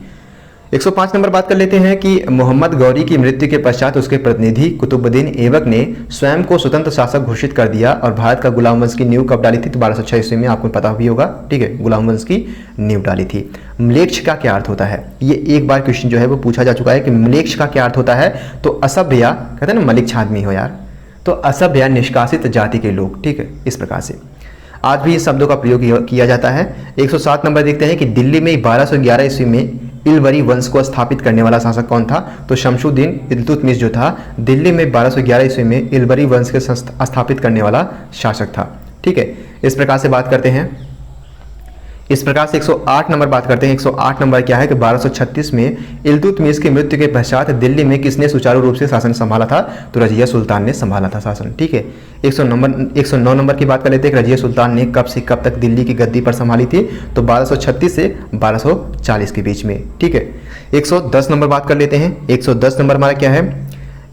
105 नंबर बात कर लेते हैं कि मोहम्मद गौरी की मृत्यु के पश्चात उसके प्रतिनिधि कुतुबुद्दीन ऐबक ने स्वयं को स्वतंत्र शासक घोषित कर दिया और भारत का गुलाम वंश की नींव कब डाली थी? तो 1206 ईस्वी में, आपको पता भी होगा। ठीक है, गुलाम वंश की नींव डाली थी। म्लेच्छ का क्या अर्थ होता है? ये एक बार क्वेश्चन जो है वो पूछा जा चुका है कि म्लेच्छ का क्या अर्थ होता है? तो असभ्य, कहते हैं ना मलिक्ष आदमी हो यार, तो असभ्य निष्कासित जाति के लोग। ठीक है, इस प्रकार से आज भी इस शब्दों का प्रयोग किया जाता है। 107 नंबर देखते हैं कि दिल्ली में 1211 ईस्वी में इलवरी वंश को स्थापित करने वाला शासक कौन था? तो शमशुद्दीन इल्तुतमिश जो था, दिल्ली में 1211 ईस्वी में इलवरी वंश के स्थापित करने वाला शासक था। ठीक है, इस प्रकार से बात करते हैं। इस प्रकार से 108 नंबर बात करते हैं। 108 नंबर क्या है कि 1236 में इल्तुतमिश की मृत्यु के पश्चात दिल्ली में किसने सुचारू रूप से शासन संभाला था? तो रजिया सुल्तान ने संभाला था शासन। ठीक है, 109 नंबर की बात कर लेते हैं कि रजिया सुल्तान ने कब से कब तक दिल्ली की गद्दी पर संभाली थी? तो 1236 से 1240 के बीच में। ठीक है, 110 नंबर बात कर लेते हैं। 110 नंबर हमारा क्या है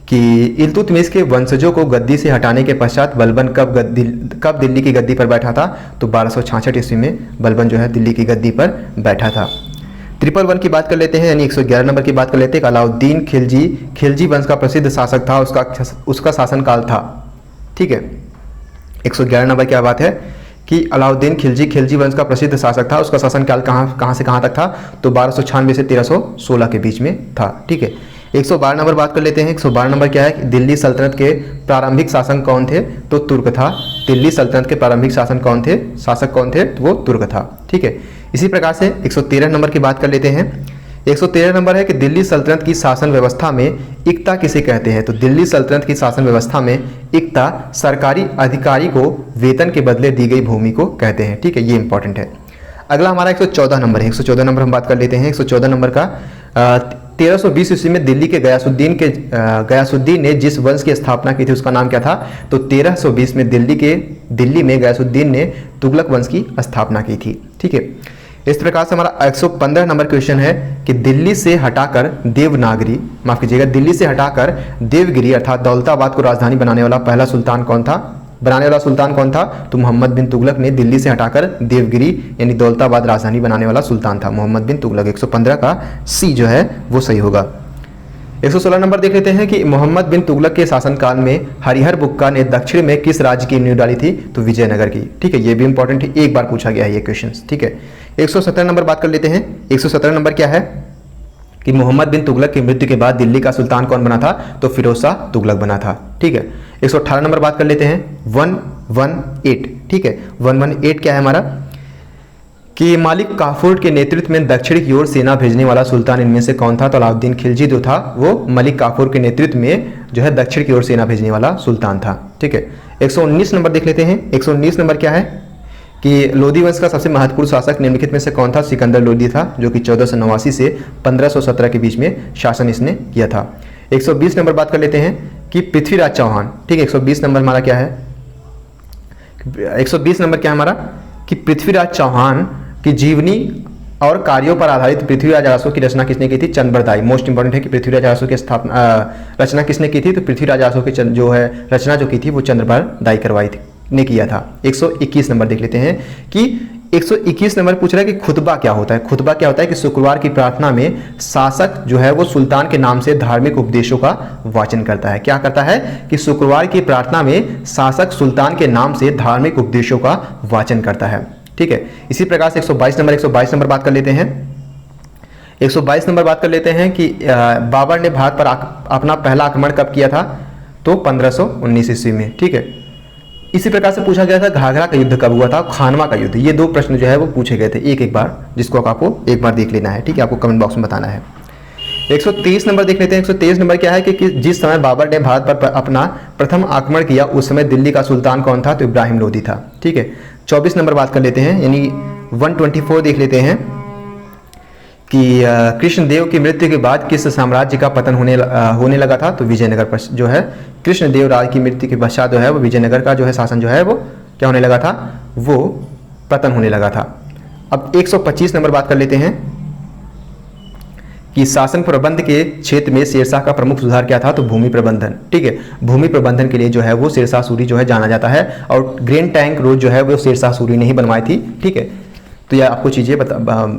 कि इल्तुतमिश के वंशजों को गद्दी से हटाने के पश्चात बलबन कब दिल्ली की गद्दी पर बैठा था? तो 1266 ईस्वी में बलबन जो है दिल्ली की गद्दी पर बैठा था। 111 की बात कर लेते हैं, यानी 111 नंबर की बात कर लेते हैं। अलाउद्दीन खिलजी वंश का प्रसिद्ध शासक था, उसका शासनकाल था। ठीक है, 111 नंबर क्या बात है कि अलाउद्दीन खिलजी वंश का प्रसिद्ध शासक था, उसका शासनकाल कहाँ से कहाँ तक था? तो 1296 से 1316 के बीच में था। ठीक है, 112 नंबर बात कर लेते हैं। 112 नंबर क्या है कि दिल्ली सल्तनत के प्रारंभिक शासक कौन थे? तो तुर्क था। दिल्ली सल्तनत के प्रारंभिक शासक कौन थे? तो वो तुर्क था। ठीक है, इसी प्रकार से 113 नंबर की बात कर लेते हैं। 113 नंबर है कि दिल्ली सल्तनत की शासन व्यवस्था में इक्ता किसे कहते हैं? तो दिल्ली सल्तनत की शासन व्यवस्था में इक्ता सरकारी अधिकारी को वेतन के बदले दी गई भूमि को कहते हैं। ठीक है, ये इंपॉर्टेंट है। अगला हमारा 114 नंबर है। 114 नंबर हम बात कर लेते हैं। 114 नंबर का 1320 ईस्वी में दिल्ली के गयासुद्दीन ने जिस वंश की स्थापना की थी उसका नाम क्या था? तो 1320 में दिल्ली में गयासुद्दीन ने तुगलक वंश की स्थापना की थी। ठीक है, इस प्रकार से हमारा 115 नंबर क्वेश्चन है कि दिल्ली से हटाकर दिल्ली से हटाकर देवगिरी अर्थात दौलताबाद को राजधानी बनाने वाला पहला सुल्तान कौन था? तो मोहम्मद बिन तुगलक ने दिल्ली से हटाकर देवगिरी यानी दौलताबाद राजधानी बनाने वाला सुल्तान था मोहम्मद बिन तुगलक। 115 का सी जो है वो सही होगा। 116 नंबर देख लेते हैं कि मोहम्मद बिन तुगलक के शासनकाल में हरिहर बुक्का ने दक्षिण में किस राज्य की नींव डाली थी? तो विजयनगर की। ठीक है, ये भी इंपॉर्टेंट है, एक बार पूछा गया है ये क्वेश्चन। ठीक है, 117 नंबर बात कर लेते हैं। 117 नंबर क्या है कि मोहम्मद बिन तुगलक की मृत्यु के बाद दिल्ली का सुल्तान कौन बना था? तो फिरोज शाह तुगलक बना था। ठीक है, 118 नंबर बात कर लेते हैं। 118। ठीक है, 118 क्या है हमारा कि मालिक काफूर के नेतृत्व में दक्षिण की ओर सेना भेजने वाला सुल्तान इनमें से कौन था? तो अलाउद्दीन खिलजी जो था वो मलिक काफूर के नेतृत्व में जो है दक्षिण की ओर सेना भेजने वाला सुल्तान था। ठीक है, 119 नंबर देख लेते हैं। 119 नंबर क्या है कि लोधी वंश का सबसे महत्वपूर्ण शासक निम्नलिखित में से कौन था? सिकंदर लोधी था, जो कि 1489 से 1517 के बीच में शासन इसने किया था। 120 नंबर बात कर लेते हैं कि पृथ्वीराज चौहान। ठीक है, 120 नंबर हमारा क्या है? 120 नंबर क्या है हमारा कि पृथ्वीराज चौहान की जीवनी और कार्यों पर आधारित पृथ्वीराज आसो की रचना किसने की थी? चंद्रबरदाई। मोस्ट इंपॉर्टेंट है कि पृथ्वीराज आसो की स्थापना रचना किसने की थी? तो पृथ्वीराज आसो की जो है रचना जो की थी वो चंद्रबरदाई करवाई थी, ने किया था। 121 नंबर देख लेते हैं कि 121 नंबर पूछ रहा है कि खुतबा क्या होता है। खुतबा क्या होता है कि शुक्रवार की प्रार्थना में शासक जो है वो सुल्तान के नाम से धार्मिक उपदेशों का वाचन करता है। क्या करता है कि शुक्रवार की प्रार्थना में शासक सुल्तान के नाम से धार्मिक उपदेशों का वाचन करता है। ठीक है, इसी प्रकार से 122 नंबर बात कर लेते हैं। 122 नंबर बात कर लेते हैं कि बाबर ने भारत पर अपना पहला आक्रमण कब किया था? तो 1519 ईस्वी में। ठीक है, इसी प्रकार से पूछा गया था घाघरा का युद्ध कब हुआ था? खानवा का युद्ध। ये दो प्रश्न जो है वो पूछे गए थे एक बार, जिसको आपको एक बार देख लेना है। ठीक है, आपको कमेंट बॉक्स में बताना है। 123 नंबर देख लेते हैं। 123 नंबर क्या है कि जिस समय बाबर ने भारत पर अपना प्रथम आक्रमण किया उस समय दिल्ली का सुल्तान कौन था? तो इब्राहिम लोदी था। ठीक है, 24 नंबर बात कर लेते हैं, यानी 124 देख लेते हैं कि कृष्णदेव की मृत्यु के बाद किस साम्राज्य का पतन होने लगा था? तो विजयनगर पर जो है कृष्णदेव राय की मृत्यु के पश्चात जो है वो विजयनगर का जो है शासन जो है वो क्या होने लगा था? वो पतन होने लगा था। अब 125 नंबर बात कर लेते हैं कि शासन प्रबंध के क्षेत्र में शेरशाह का प्रमुख सुधार क्या था? तो भूमि प्रबंधन। ठीक है, भूमि प्रबंधन के लिए जो है वो शेरशाह सूरी जो है जाना जाता है, और ग्रेन टैंक रोड जो है वो शेरशाह सूरी ने ही बनवाई थी। ठीक है, तो यह आपको चीज़ें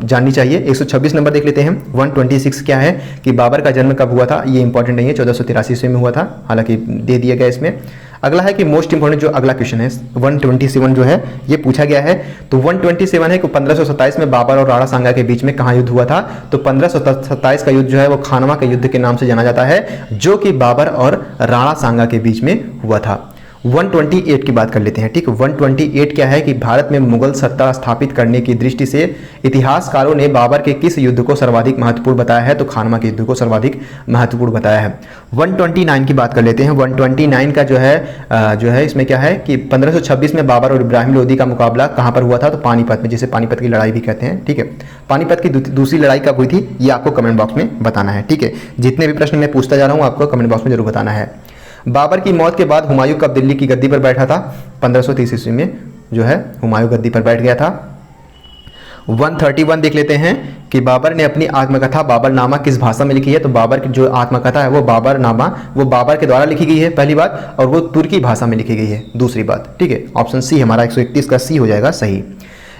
जाननी चाहिए। 126 नंबर देख लेते हैं। 126 क्या है कि बाबर का जन्म कब हुआ था? ये इंपॉर्टेंट नहीं है, 1483 ईस्वी में हुआ था, हालांकि दे दिया गया इसमें। अगला है कि मोस्ट इंपॉर्टेंट जो अगला क्वेश्चन है 127 जो है ये पूछा गया है। तो 127 है कि 1527 में बाबर और राणा सांगा के बीच में कहाँ युद्ध हुआ था? तो 1527 का युद्ध जो है वो खानवा के युद्ध के नाम से जाना जाता है, जो कि बाबर और राणा सांगा के बीच में हुआ था। 128 की बात कर लेते हैं। ठीक, 128 क्या है कि भारत में मुगल सत्ता स्थापित करने की दृष्टि से इतिहासकारों ने बाबर के किस युद्ध को सर्वाधिक महत्वपूर्ण बताया है? तो खानवा के युद्ध को सर्वाधिक महत्वपूर्ण बताया है। 129 की बात कर लेते हैं। 129 का जो है इसमें क्या है कि 1526 में बाबर और इब्राहिम लोदी का मुकाबला कहाँ पर हुआ था? तो पानीपत में, जिसे पानीपत की लड़ाई भी कहते हैं। ठीक है, पानीपत की दूसरी लड़ाई कब हुई थी ये आपको कमेंट बॉक्स में बताना है। ठीक है, जितने भी प्रश्न मैं पूछता जा रहा हूँ आपको कमेंट बॉक्स में जरूर बताना है। बाबर की मौत के बाद हुमायूं कब दिल्ली की गद्दी पर बैठा था? 1530 ईस्वी में जो है हुमायूं गद्दी पर बैठ गया था। 131 देख लेते हैं कि बाबर ने अपनी आत्मकथा बाबरनामा किस भाषा में लिखी है? तो बाबर की जो आत्मकथा है वो बाबरनामा वो बाबर के द्वारा लिखी गई है पहली बात, और वो तुर्की भाषा में लिखी गई है दूसरी बात। ठीक है, ऑप्शन सी हमारा 131 का सी हो जाएगा सही।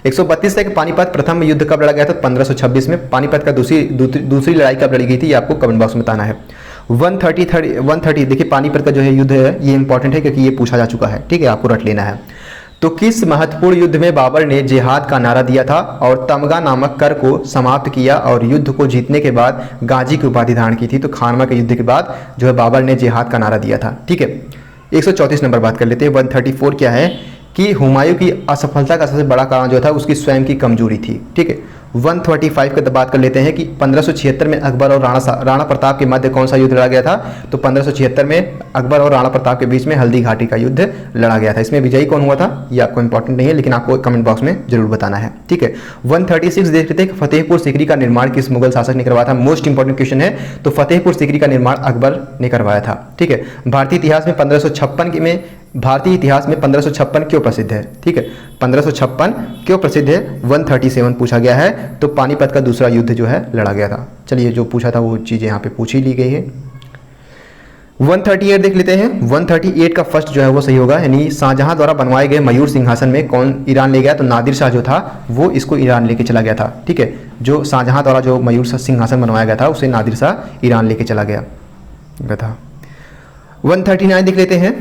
132 है कि पानीपत प्रथम युद्ध कब लड़ा गया था? 1526 में। पानीपत का दूसरी लड़ाई कब लड़ी गई थी ये आपको कमेंट बॉक्स में बताना है। 130 देखिए पानीपत का जो है युद्ध है ये इंपॉर्टेंट है क्योंकि ये पूछा जा चुका है। ठीक है, आपको रट लेना है। तो किस महत्वपूर्ण युद्ध में बाबर ने जिहाद का नारा दिया था और तमगा नामक कर को समाप्त किया और युद्ध को जीतने के बाद गाजी की उपाधि धारण की थी? तो खानवा के युद्ध के बाद जो है बाबर ने जिहाद का नारा दिया था। ठीक है, 134 नंबर बात कर लेते हैं। 134 क्या है कि हुमायूं की असफलता का सबसे बड़ा कारण जो था उसकी स्वयं की कमजोरी थी। ठीक है, 135 की बात कर लेते हैं कि 1576 में अकबर और राणा प्रताप के मध्य कौन सा युद्ध लड़ा गया था? तो 1576 में अकबर और राणा प्रताप के बीच में हल्दी घाटी का युद्ध लड़ा गया था। इसमें विजयी कौन हुआ था ये आपको इंपॉर्टेंट नहीं है, लेकिन आपको कमेंट बॉक्स में जरूर बताना है। ठीक है, 136 देख लेते हैं कि फतेहपुर सीकरी का निर्माण किस मुगल शासक ने करवाया था? मोस्ट इंपॉर्टेंट क्वेश्चन है। तो फतेहपुर सीकरी का निर्माण अकबर ने करवाया था। ठीक है, भारतीय इतिहास में 1556 क्यों प्रसिद्ध है? ठीक है, 1556 क्यों प्रसिद्ध है? 137 पूछा गया है। तो पानीपत का दूसरा युद्ध जो है लड़ा गया था। चलिए जो पूछा था वो चीज़ें यहाँ पे पूछ ही ली गई है। 138 देख लेते हैं। 138 का फर्स्ट जो है वो सही होगा, यानी शाहजहां द्वारा बनवाए गए मयूर सिंहासन में कौन ईरान ले गया? तो नादिर शाह जो था वो इसको ईरान लेके चला गया था। ठीक है, जो शाहजहां द्वारा जो मयूर सिंहासन बनवाया गया था उसे नादिर शाह ईरान लेके चला गया था। 139 देख लेते हैं।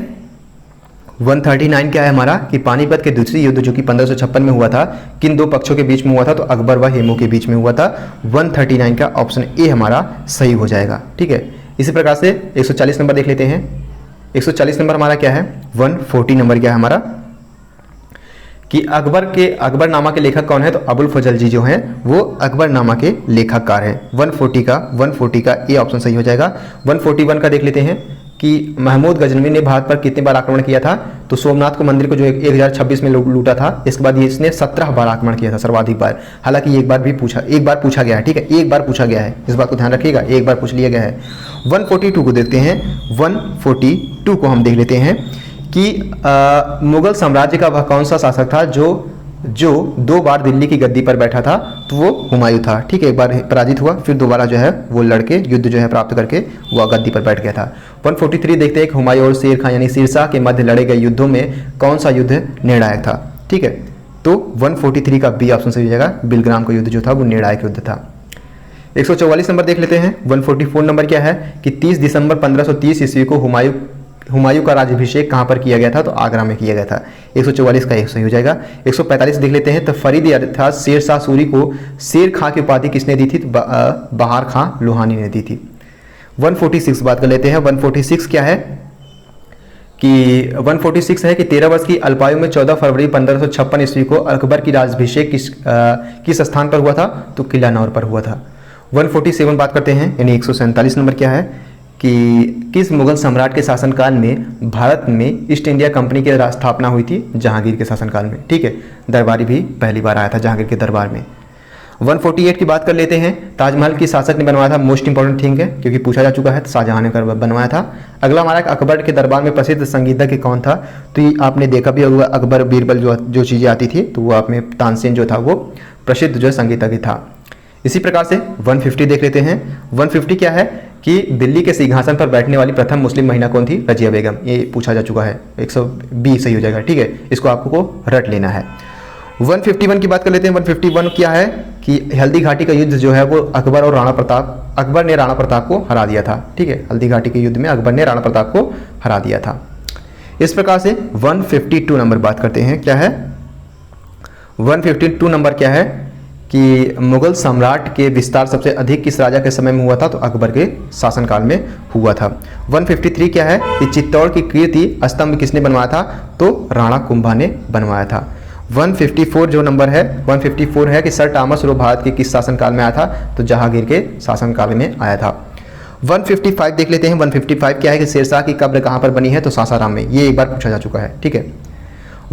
139 क्या है हमारा कि पानीपत के दूसरी युद्ध जो कि 1556 में हुआ था किन दो पक्षों के बीच में हुआ था? तो अकबर व हेमू के बीच में हुआ था। 139 का ऑप्शन ए हमारा सही हो जाएगा। ठीक है, इसी प्रकार से 140 नंबर देख लेते हैं। 140 नंबर हमारा क्या है? 140 नंबर क्या है हमारा कि अकबरनामा के लेखक कौन है? तो अबुल फजल जी जो हैं वो अकबरनामा के लेखककार हैं। 140 का ए ऑप्शन सही हो जाएगा। 141 का देख लेते हैं कि महमूद गजनवी ने भारत पर कितनी बार आक्रमण किया था? तो सोमनाथ को मंदिर को जो 1026 में लूटा था, इसके बाद इसने 17 बार आक्रमण किया था, सर्वाधिक बार। हालांकि एक बार पूछा गया है। ठीक है, एक बार पूछा गया है, इस बात को ध्यान रखिएगा, एक बार पूछ लिया गया है। 142 को देखते हैं। 142 को हम देख लेते हैं कि मुगल साम्राज्य का वह कौन सा शासक था जो 2 बार दिल्ली की गद्दी पर बैठा था, तो वो हुमायूं था। ठीक है, एक बार पराजित हुआ, फिर दोबारा जो है वो लड़के युद्ध जो है प्राप्त करके वो गद्दी पर बैठ गया था। 143 देखते हैं, हुमायूं और शेर खां यानी शेरशाह के मध्य लड़े गए युद्धों में कौन सा युद्ध निर्णायक था। ठीक है, तो 143 का बी ऑप्शन सही हो जाएगा। बिलग्राम का युद्ध जो था वो निर्णायक युद्ध था। 144 नंबर देख लेते हैं। 144 नंबर क्या है कि 30 दिसंबर 1530 ईस्वी को हुमायूं का राज्याभिषेक कहाँ पर किया गया था, तो आगरा में किया गया था। 144 का एक सही हो जाएगा। 145 देख लेते हैं, तो फरीद अर्थात शेर शाह सूरी को शेर खां की उपाधि किसने दी थी, तो बहार खां लोहानी ने दी थी। 146 बात कर लेते हैं। 146 क्या है कि 146 है कि 13 वर्ष की अल्पायु में 14 फरवरी 1556 ईस्वी को अकबर की राज्याभिषेक किस स्थान पर हुआ था, तो किला नौर पर हुआ था। 147 बात करते हैं, यानी 147 नंबर क्या है कि किस मुगल सम्राट के शासनकाल में भारत में ईस्ट इंडिया कंपनी की स्थापना हुई थी, जहांगीर के शासनकाल में। ठीक है, दरबारी भी पहली बार आया था जहांगीर के दरबार में। 148 की बात कर लेते हैं। ताजमहल की शासक ने बनवाया था, मोस्ट इंपॉर्टेंट थिंग है क्योंकि पूछा जा चुका है, तो शाहजहां ने बनवाया था। अगला हमारा अकबर के दरबार में प्रसिद्ध संगीतज्ञ कौन था, तो ये आपने देखा भी होगा, अकबर बीरबल जो चीज़ें आती थी तो वो आप में तानसेन जो था वो प्रसिद्ध जो संगीतज्ञ था। इसी प्रकार से 150 देख लेते हैं। 150 क्या है कि दिल्ली के सिंहासन पर बैठने वाली प्रथम मुस्लिम महिला कौन थी, रजिया बेगम। ये पूछा जा चुका है, 120 सही हो जाएगा। ठीक है, इसको आपको रट लेना है। 151 की बात कर लेते हैं। 151 क्या है कि हल्दी घाटी का युद्ध जो है वो अकबर ने राणा प्रताप को हरा दिया था। ठीक है, हल्दी घाटी के युद्ध में अकबर ने राणा प्रताप को हरा दिया था। इस प्रकार से 152 नंबर बात करते हैं, क्या है 152 नंबर क्या है कि मुगल सम्राट के विस्तार सबसे अधिक किस राजा के समय में हुआ था, तो अकबर के शासनकाल में हुआ था। 153 क्या है कि चित्तौड़ की कीर्ति स्तंभ किसने बनवाया था, तो राणा कुंभा ने बनवाया था। 154 जो नंबर है 154 है कि सर टॉमस रो भारत के किस शासनकाल में आया था, तो जहांगीर के शासनकाल में आया था। 155 देख लेते हैं। 155 क्या है कि शेरशाह की कब्र कहाँ पर बनी है, तो सासाराम में। ये एक बार पूछा जा चुका है। ठीक है,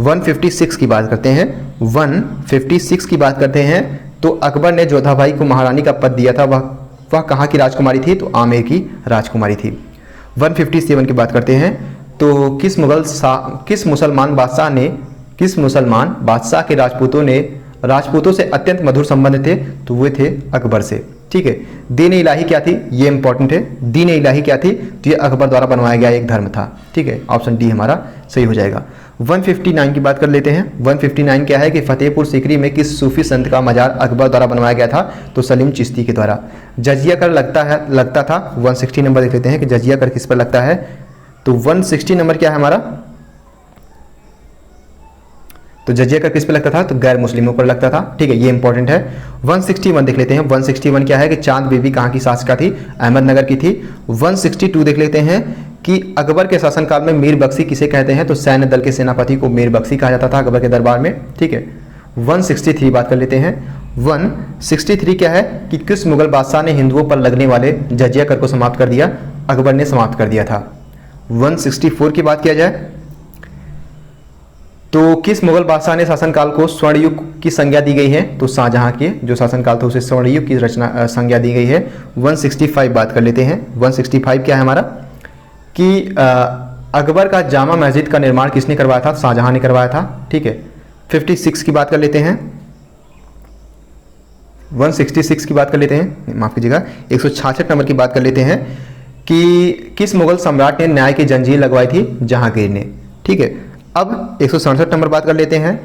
156 की बात करते हैं। 156 की बात करते हैं, तो अकबर ने जोधाबाई को महारानी का पद दिया था, वह कहाँ की राजकुमारी थी, तो आमेर की राजकुमारी थी। 157 की बात करते हैं, तो किस मुसलमान बादशाह के राजपूतों से अत्यंत मधुर संबंध थे, तो वे थे अकबर से। ठीक है, दीन इलाही क्या थी, ये इंपॉर्टेंट है। दीन इलाही क्या थी, तो ये अकबर द्वारा बनवाया गया एक धर्म था। ठीक है, ऑप्शन डी हमारा सही हो जाएगा। 159 की बात कर लेते हैं। 159 क्या है कि फतेहपुर सीकरी में किस सूफी संत का मजार अकबर द्वारा बनवाया गया था, तो सलीम चिश्ती के द्वारा। जजिया कर लगता था। 160 नंबर देख लेते हैं कि जजिया कर किस पर लगता है, तो 160 नंबर क्या है हमारा, तो जजिया कर किस पे लगता था, तो गैर मुस्लिमों पर लगता था। ठीक है, ये इंपॉर्टेंट है। 161 देख लेते हैं। 161 क्या है कि चांद बीबी कहाँ की शासिका थी, अहमदनगर की थी। 162 देख लेते हैं कि अकबर के शासनकाल में मीर बख्शी किसे कहते हैं, तो सैन्य दल के सेनापति को मीर बख्शी कहा जाता था अकबर के दरबार में। ठीक है, 163 बात कर लेते हैं। 163 क्या है कि किस मुगल बादशाह ने हिंदुओं पर लगने वाले जजिया कर को समाप्त कर दिया, अकबर ने समाप्त कर दिया था। 164 की बात किया जाए तो किस मुगल बादशाह ने शासनकाल को स्वर्ण युग की संज्ञा दी गई है, तो शाहजहां के जो शासनकाल था उसे स्वर्ण युग की संज्ञा दी गई है। 165 बात कर लेते हैं। 165 क्या है हमारा कि अकबर का जामा मस्जिद का निर्माण किसने करवाया था, शाहजहां ने करवाया था। ठीक है, 56 की बात कर लेते हैं। 166 की बात कर लेते हैं, माफ कीजिएगा 166 नंबर की बात कर लेते हैं कि किस मुगल सम्राट ने न्याय की जंजीर लगवाई थी, जहांगीर ने। ठीक है, अब 167 नंबर बात कर लेते हैं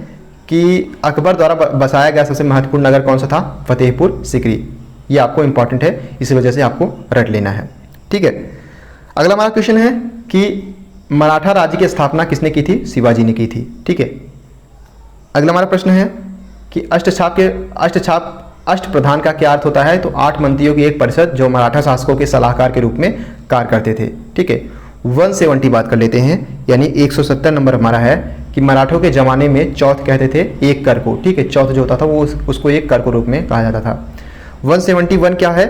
कि अकबर द्वारा बसाया गया सबसे महत्वपूर्ण नगर कौन सा था, फतेहपुर सीकरी। ये आपको इंपॉर्टेंट है, इसी वजह से आपको रट लेना है। ठीक है, अगला हमारा क्वेश्चन है कि मराठा राज्य की स्थापना किसने की थी, शिवाजी ने की थी। ठीक है, अगला हमारा प्रश्न है कि अष्टप्रधान का क्या अर्थ होता है, तो 8 मंत्रियों की एक परिषद जो मराठा शासकों के सलाहकार के रूप में कार्य करते थे। ठीक है, 170 बात कर लेते हैं, यानी 170 नंबर हमारा है कि मराठों के ज़माने में चौथ कहते थे एक कर को। ठीक है, चौथ जो होता था वो उसको एक कर को रूप में कहा जाता था। 171 क्या है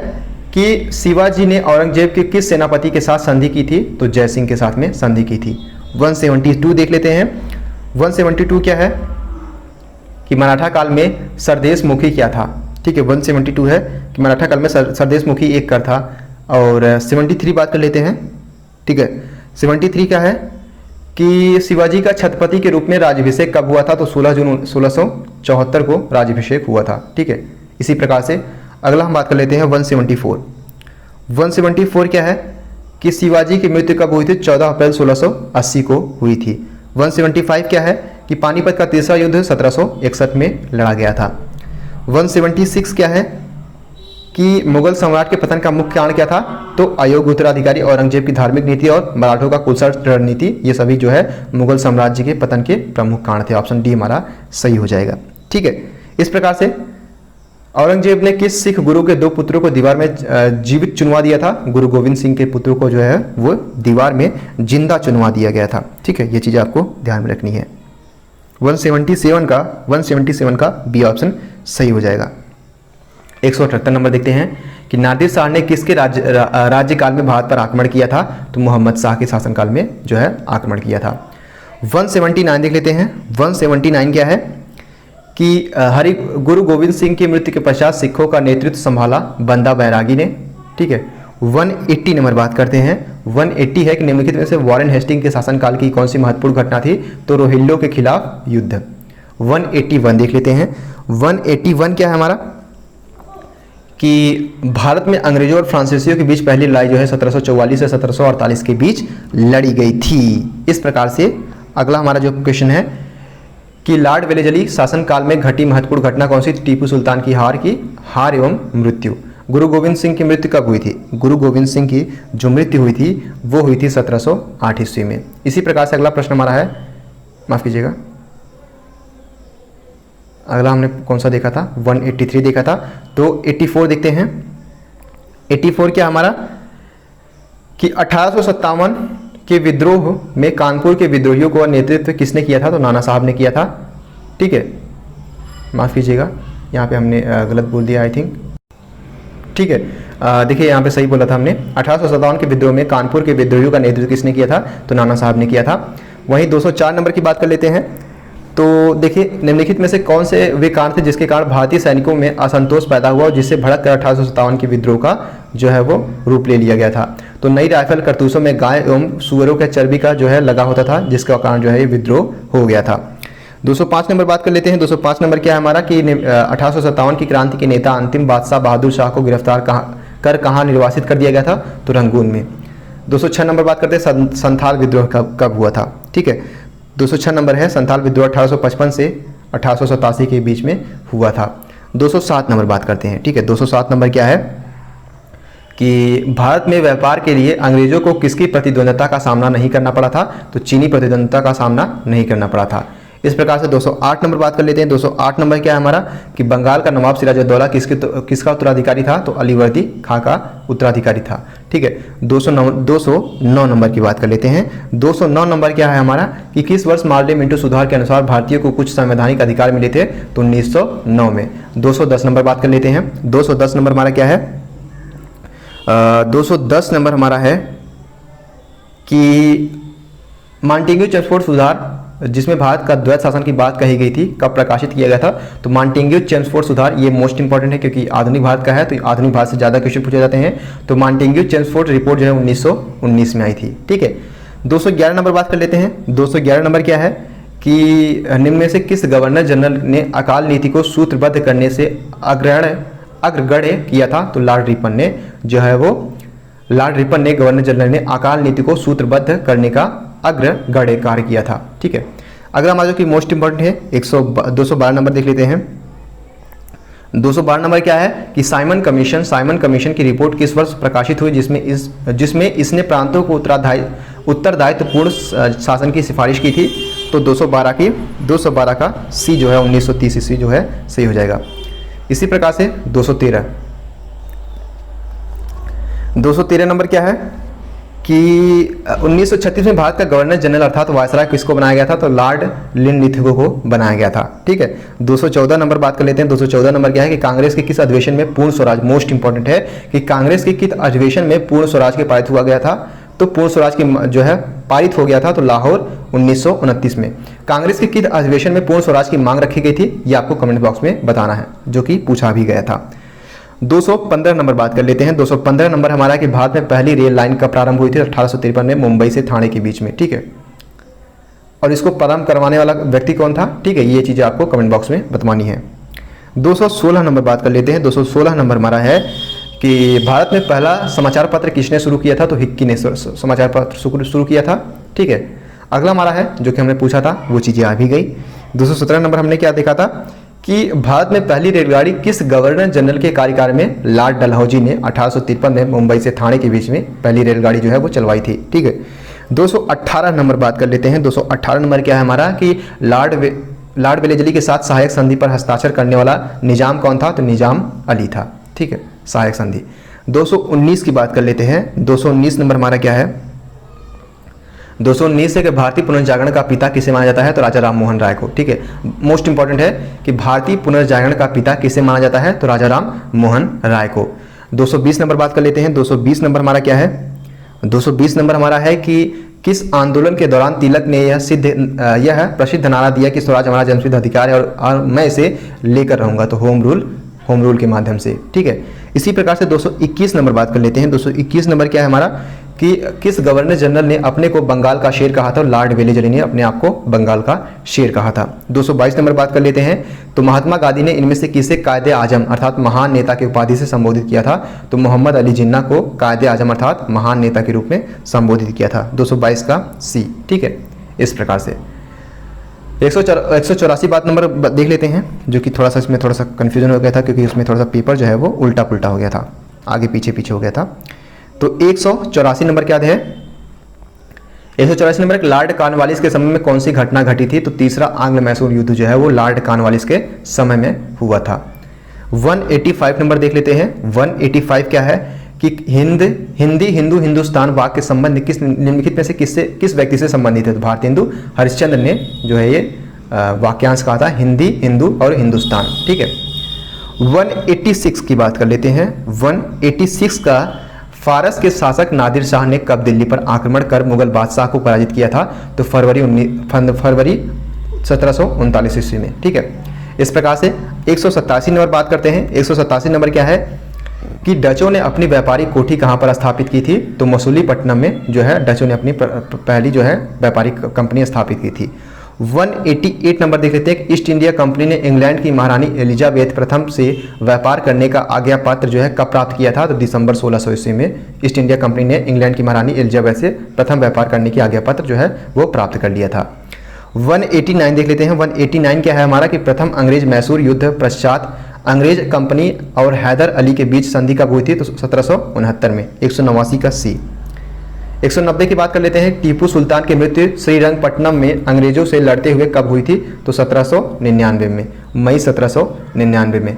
कि शिवाजी ने औरंगजेब के किस सेनापति के साथ संधि की थी, तो जय सिंह के साथ में संधि की थी। 172 देख लेते हैं। 172 क्या है कि मराठा काल में सरदेश मुखी क्या था। ठीक है, 172 है कि मराठा काल में सरदेश मुखी एक कर था। और 73 बात कर लेते हैं। ठीक है, 73 क्या है कि शिवाजी का छत्रपति के रूप में राज्याभिषेक कब हुआ था, तो 16 जून 1674 को राज्याभिषेक हुआ था। ठीक है, इसी प्रकार से अगला हम बात कर लेते हैं 174। 174 क्या है कि शिवाजी की मृत्यु कब हुई थी, 14 अप्रैल 1680 को हुई थी। 175 क्या है कि पानीपत का तीसरा युद्ध 1761 में लड़ा गया था। 176 क्या है कि मुगल सम्राट के पतन का मुख्य कारण क्या था, तो अयोग्य उत्तराधिकारी, औरंगजेब की धार्मिक नीति और मराठों का कुशल रणनीति, ये सभी जो है मुगल साम्राज्य के पतन के प्रमुख कारण थे। ऑप्शन डी हमारा सही हो जाएगा। ठीक है, इस प्रकार से औरंगजेब ने किस सिख गुरु के 2 पुत्रों को दीवार में जीवित चुनवा दिया था, गुरु गोविंद सिंह के पुत्रों को जो है वो दीवार में जिंदा चुनवा दिया गया था। ठीक है, ये चीज़ आपको ध्यान में रखनी है। 177 का बी ऑप्शन सही हो जाएगा। 178 नंबर देखते हैं कि नादिर शाह ने किसके राज्यकाल में भारत पर आक्रमण किया था, तो मोहम्मद शाह के शासनकाल में जो है आक्रमण किया था। 179 देख लेते हैं। 179 क्या है कि हरि गुरु गोविंद सिंह की मृत्यु के पश्चात सिखों का नेतृत्व संभाला बंदा बैरागी ने। ठीक है, 180 नंबर बात करते हैं। 180 है कि निम्नलिखित में से वॉरेन हेस्टिंग के शासनकाल की कौन सी महत्वपूर्ण घटना थी, तो रोहिल्लों के खिलाफ युद्ध। 181 देख लेते हैं। 181 क्या है हमारा कि भारत में अंग्रेजों और फ्रांसीसियों के बीच पहली लड़ाई जो है 1744 से 1748 के बीच लड़ी गई थी। इस प्रकार से अगला हमारा जो क्वेश्चन है कि लॉर्ड वेलेजली शासनकाल में घटी महत्वपूर्ण घटना कौन सी, टीपू सुल्तान की हार एवं मृत्यु। गुरु गोविंद सिंह की मृत्यु कब हुई थी, गुरु गोविंद सिंह की जो मृत्यु हुई थी वो हुई थी 1708 ईस्वी में। इसी प्रकार से अगला प्रश्न हमारा है, माफ कीजिएगा, अगला हमने कौन सा देखा था, 183 देखा था। तो 84 देखते हैं। 84 क्या हमारा कि 1857 के विद्रोह में कानपुर के विद्रोहियों को नेतृत्व किसने किया था, तो नाना साहब ने किया था। ठीक है, माफ़ कीजिएगा, यहाँ पे हमने गलत बोल दिया आई थिंक। ठीक है, देखिए यहाँ पे सही बोला था हमने। 1857 के विद्रोह में कानपुर के विद्रोहियों का नेतृत्व किसने किया था, तो नाना साहब ने किया था। वहीं 204 नंबर की बात कर लेते हैं। तो देखिए निम्नलिखित में से कौन से वे कारण थे जिसके कारण भारतीय सैनिकों में असंतोष पैदा हुआ और जिससे भड़क कर 1857 के विद्रोह का जो है वो रूप ले लिया गया था, तो नई राइफल कारतूसों में गाय एवं सुअरों के चर्बी का जो है लगा होता था, जिसका कारण जो है ये विद्रोह हो गया था। 205 नंबर बात कर लेते हैं। 205 नंबर क्या है हमारा कि 1857 की क्रांति के नेता अंतिम बादशाह बहादुर शाह को गिरफ्तार कहाँ निर्वासित कर दिया गया था, तो रंगून में। 206 नंबर बात करते हैं संथाल विद्रोह कब हुआ था। ठीक है, 206 नंबर है संथाल विद्रोह 1855 से 1887 के बीच में हुआ था। 207 नंबर बात करते हैं। ठीक है, 207 नंबर क्या है कि भारत में व्यापार के लिए अंग्रेजों को किसकी प्रतिद्वंद्विता का सामना नहीं करना पड़ा था, तो चीनी प्रतिद्वंद्विता का सामना नहीं करना पड़ा था। इस प्रकार से 208 नंबर बात कर लेते हैं। 208 नंबर क्या है हमारा कि बंगाल का नवाब सिराजुद्दौला किसका उत्तराधिकारी था, तो अलीवर्दी खां का उत्तराधिकारी था। ठीक है, 209 नंबर की बात कर लेते हैं। 209 नंबर क्या है हमारा कि किस वर्ष मार्ले मिंटो सुधार के अनुसार भारतीयों को कुछ संवैधानिक अधिकार मिले थे, तो 1909 में। 210 नंबर बात कर लेते हैं। 210 नंबर हमारा क्या है, 210 नंबर हमारा है कि मॉन्टेग्यू चेम्सफोर्ड सुधार जिसमें भारत का द्वैत शासन की बात कही गई थी, कब प्रकाशित किया गया था, तो मॉन्टेग्यू चेम्सफोर्ड सुधार, ये मोस्ट इंपॉर्टेंट है क्योंकि आधुनिक भारत का है, तो आधुनिक भारत से ज़्यादा क्वेश्चन पूछे जाते हैं। तो मॉन्टेग्यू चेम्सफोर्ड रिपोर्ट जो है 1919 में आई थी। ठीक है, 211 नंबर बात कर लेते हैं। 211 नंबर क्या है कि निम्न में से किस गवर्नर जनरल ने अकाल नीति को सूत्रबद्ध करने से अग्रगण्य किया था, तो लॉर्ड रिपन ने जो है वो लॉर्ड रिपन ने गवर्नर जनरल ने अकाल नीति को सूत्रबद्ध करने का अग्रगण्य कार्य किया था। ठीक है, अगला हमारा जो कि मोस्ट इंपॉर्टेंट है 212 नंबर देख लेते हैं। 212 नंबर क्या है कि साइमन कमीशन की रिपोर्ट किस वर्ष प्रकाशित हुई, जिसमें इसने प्रांतों को उत्तरदायित्वपूर्ण शासन की सिफारिश की थी, तो 212 का सी जो है 1930 ईस्वी जो है सही हो जाएगा। इसी प्रकार से 213 नंबर क्या है कि 1936 में भारत का गवर्नर जनरल अर्थात वायसराय किसको बनाया गया था, तो लॉर्ड लिनलिथगो को बनाया गया था। ठीक है, 214 नंबर बात कर लेते हैं। 214 नंबर क्या है कि कांग्रेस के किस अधिवेशन में पूर्ण स्वराज, मोस्ट इंपॉर्टेंट है कि कांग्रेस के किस अधिवेशन में पूर्ण स्वराज के पारित हुआ गया था, तो पूर्ण स्वराज की जो है पारित हो गया था, तो लाहौर 1929 में। कांग्रेस के किस अधिवेशन में पूर्ण स्वराज की मांग रखी गई थी, ये आपको कमेंट बॉक्स में बताना है, जो कि पूछा भी गया था। 215 नंबर बात कर लेते हैं। 215 नंबर हमारा कि भारत में पहली रेल लाइन कब प्रारंभ हुई थी, 1853 में मुंबई से ठाणे के बीच में। ठीक है, और इसको प्रारंभ करवाने वाला व्यक्ति कौन था, ठीक है, ये चीज़ें आपको कमेंट बॉक्स में बतानी है। 216 नंबर बात कर लेते हैं। 216 नंबर हमारा है कि भारत में पहला समाचार पत्र किसने शुरू किया था, तो हिक्की ने समाचार पत्र शुरू किया था, ठीक है। अगला हमारा है जो कि हमने पूछा था वो चीज़ें आ भी गई। 217 नंबर हमने क्या देखा था कि भारत में पहली रेलगाड़ी किस गवर्नर जनरल के कार्यकाल में लॉर्ड डलहौजी ने 1853 में मुंबई से ठाणे के बीच में पहली रेलगाड़ी जो है वो चलवाई थी, ठीक है। 218 नंबर बात कर लेते हैं। 218 नंबर क्या है हमारा कि लॉर्ड वेलेस्ली के साथ सहायक संधि पर हस्ताक्षर करने वाला निजाम कौन था, तो निजाम अली था, ठीक है, सहायक संधि। 219 की बात कर लेते हैं। 219 नंबर हमारा क्या है, 219 से कि भारतीय पुनर्जागरण का पिता किसे माना जाता है, तो राजा राम मोहन राय को, ठीक है। मोस्ट इंपॉर्टेंट है कि भारतीय पुनर्जागरण का पिता किसे माना जाता है, तो राजा राम मोहन राय को। 220 नंबर बात कर लेते हैं। 220 नंबर हमारा क्या है, 220 नंबर हमारा है कि किस आंदोलन के दौरान तिलक ने यह प्रसिद्ध नारा दिया कि स्वराज हमारा जन्मसिद्ध अधिकार है और मैं इसे लेकर रहूंगा, तो होम रूल के माध्यम से, ठीक है। इसी प्रकार से 221 नंबर बात कर लेते हैं। 221 नंबर क्या है हमारा कि किस गवर्नर जनरल ने अपने को बंगाल का शेर कहा था, और लॉर्ड वेलेस्ली ने अपने आप को बंगाल का शेर कहा था। 222 नंबर बात कर लेते हैं। तो महात्मा गांधी ने इनमें से किसे कायदे आजम अर्थात महान नेता की उपाधि से संबोधित किया था, तो मोहम्मद अली जिन्ना को कायदे आजम अर्थात महान नेता के रूप में संबोधित किया था। 222 का सी, ठीक है। इस प्रकार से 184 बात नंबर देख लेते हैं, जो कि थोड़ा सा इसमें थोड़ा सा कन्फ्यूजन हो गया था क्योंकि उसमें थोड़ा सा पेपर जो है वो उल्टा पुल्टा हो गया था, आगे पीछे हो गया था। तो 184 नंबर क्या है, 184 नंबर लॉर्ड कॉर्नवालिस के समय में कौन सी घटना घटी थी, तो तीसरा आंग्ल मैसूर युद्ध जो है वो लॉर्ड कॉर्नवालिस के समय में हुआ था। 185 नंबर देख लेते हैं। 185 क्या है कि हिंदी हिंदू हिंदुस्तान वाक्य के संबंध किस निम्नलिखित में से किस व्यक्ति से संबंधित है, तो भारतीय हिंदू हरिश्चंद्र ने जो है ये वाक्यांश कहा था, हिंदी हिंदू और हिंदुस्तान, ठीक है। 186 की बात कर लेते हैं। 186 का फारस के शासक नादिर शाह ने कब दिल्ली पर आक्रमण कर मुगल बादशाह को पराजित किया था, तो फरवरी 1739 ईस्वी में, ठीक है। इस प्रकार से 187 नंबर बात करते हैं। 187 नंबर क्या है कि डचों ने अपनी व्यापारिक कोठी कहाँ पर स्थापित की थी, तो मसूलीपट्टनम में जो है डचों ने अपनी पहली जो है व्यापारिक कंपनी स्थापित की थी। 188 नंबर देख लेते हैं। ईस्ट इंडिया कंपनी ने इंग्लैंड की महारानी एलिजाबेथ प्रथम से व्यापार करने का आज्ञा पत्र जो है कब प्राप्त किया था, तो दिसंबर 1600 ईस्वी में ईस्ट इंडिया कंपनी ने इंग्लैंड की महारानी एलिजाबेथ से प्रथम व्यापार करने की आज्ञा पत्र जो है वो प्राप्त कर लिया था। 189 देख लेते हैं। 189 क्या है हमारा कि प्रथम अंग्रेज मैसूर युद्ध पश्चात अंग्रेज कंपनी और हैदर अली के बीच संधि कब हुई थी, तो 1769 में। 189 का सी। 190 की बात कर लेते हैं। टीपू सुल्तान की मृत्यु श्रीरंगपट्टनम में अंग्रेजों से लड़ते हुए कब हुई थी, तो 1799 में, मई 1799 में।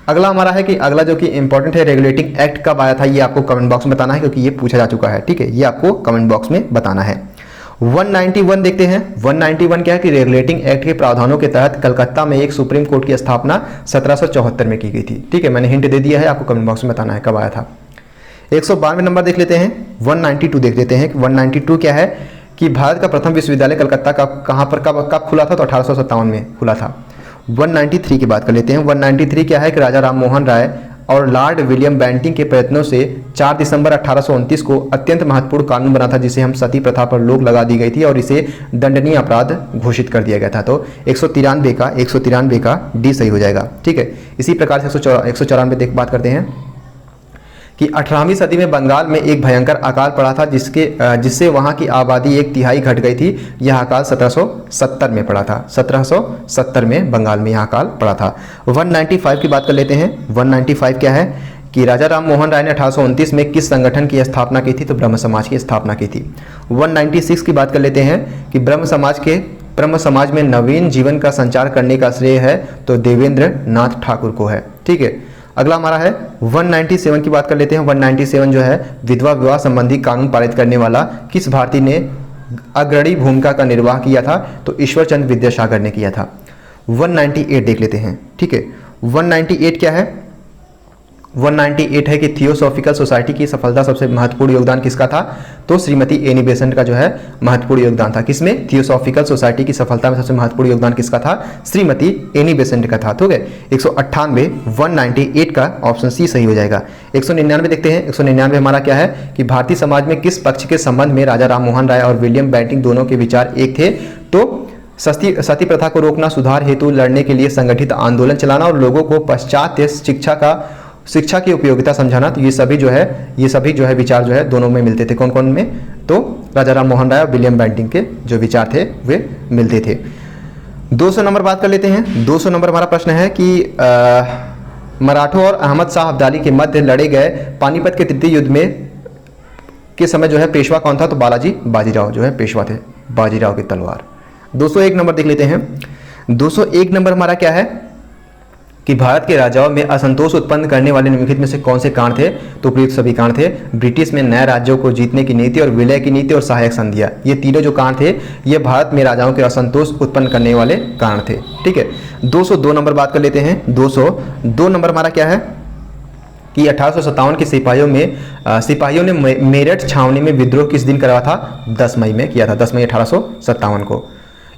अगला हमारा है कि अगला जो कि इंपॉर्टेंट है, रेगुलेटिंग एक्ट कब आया था, ये आपको कमेंट बॉक्स में बताना है क्योंकि ये पूछा जा चुका है, ठीक है। ये आपको कमेंट बॉक्स में बताना है। 191 देखते हैं। 191 क्या है कि रेगुलेटिंग एक्ट के प्रावधानों के तहत कलकत्ता में एक सुप्रीम कोर्ट की स्थापना 1774 में की गई थी, ठीक है। मैंने हिंट दे दिया है, आपको कमेंट बॉक्स में बताना है कब आया था। 192 नंबर देख लेते हैं। 192 देख लेते हैं। 192 क्या है कि भारत का प्रथम विश्वविद्यालय कलकत्ता का कहाँ पर कब खुला था, तो 1857 में खुला था। 193 की बात कर लेते हैं। 193 क्या है कि राजा राम मोहन राय और लॉर्ड विलियम बेंटिंग के प्रयत्नों से 4 दिसंबर 1829 को अत्यंत महत्वपूर्ण कानून बना था, जिसे हम सती प्रथा पर रोक लगा दी गई थी और इसे दंडनीय अपराध घोषित कर दिया गया था। तो 193 का डी सही हो जाएगा, ठीक है। इसी प्रकार से 194 बात करते हैं कि 18वीं सदी में बंगाल में एक भयंकर अकाल पड़ा था, जिससे वहां की आबादी 1/3 घट गई थी। यह अकाल 1770 में पड़ा था। 1770 में बंगाल में यह अकाल पड़ा था। 195 की बात कर लेते हैं। 195 क्या है कि राजा राम मोहन राय ने 1829 में किस संगठन की स्थापना की थी, तो ब्रह्म समाज की स्थापना की थी। 196 की बात कर लेते हैं कि ब्रह्म समाज में नवीन जीवन का संचार करने का श्रेय है, तो देवेंद्र नाथ ठाकुर को है, ठीक है। अगला हमारा है 197 की बात कर लेते हैं। 197 जो है विधवा विवाह संबंधी कानून पारित करने वाला किस भारतीय ने अग्रणी भूमिका का निर्वाह किया था, तो ईश्वर चंद्र विद्यासागर ने किया था। 198 देख लेते हैं, ठीक है। 198 क्या है 198 है कि थियोसॉफिकल सोसाइटी की सफलता सबसे महत्वपूर्ण योगदान किसका था, तो श्रीमती एनी बेसेंट का जो है महत्वपूर्ण योगदान था। किसमें? थियोसॉफिकल सोसाइटी की सफलता में सबसे महत्वपूर्ण योगदान किसका था? श्रीमती एनी बेसेंट का था। ठीक है, 198 198 का ऑप्शन सी सही हो जाएगा। 199 देखते हैं। 199 हमारा क्या है कि भारतीय समाज में किस पक्ष के संबंध में राजा राम मोहन राय और विलियम बेंटिंक दोनों के विचार एक थे, तो सती प्रथा को रोकना, सुधार हेतु लड़ने के लिए संगठित आंदोलन चलाना और लोगों को पाश्चात्य शिक्षा की उपयोगिता समझाना। तो ये सभी जो है विचार जो है दोनों में मिलते थे। कौन कौन में? तो राजा राम मोहन राय और विलियम बेंटिंक के जो विचार थे वे मिलते थे। 200 नंबर बात कर लेते हैं। 200 नंबर हमारा प्रश्न है कि मराठों और अहमद शाह अब्दाली के मध्य लड़े गए पानीपत के तृतीय युद्ध में के समय जो है पेशवा कौन था? तो बाजीराव जो है पेशवा थे, बाजीराव की तलवार। 201 नंबर देख लेते हैं। 201 नंबर हमारा क्या है कि भारत के राजाओं में असंतोष उत्पन्न करने वाले निम्नलिखित में से कौन से कांड थे? तो उपयुक्त सभी कांड थे। ब्रिटिश में नए राज्यों को जीतने की नीति और विलय की नीति और सहायक संधियां, ये तीनों जो कांड थे ये भारत में राजाओं के असंतोष उत्पन्न करने वाले कांड थे। ठीक है, 202 नंबर बात कर लेते हैं। 202 नंबर हमारा क्या है कि 1857 के सिपाहियों ने मेरठ छावनी में विद्रोह किस दिन करा था? 10 मई में किया था, 10 मई 1857 को।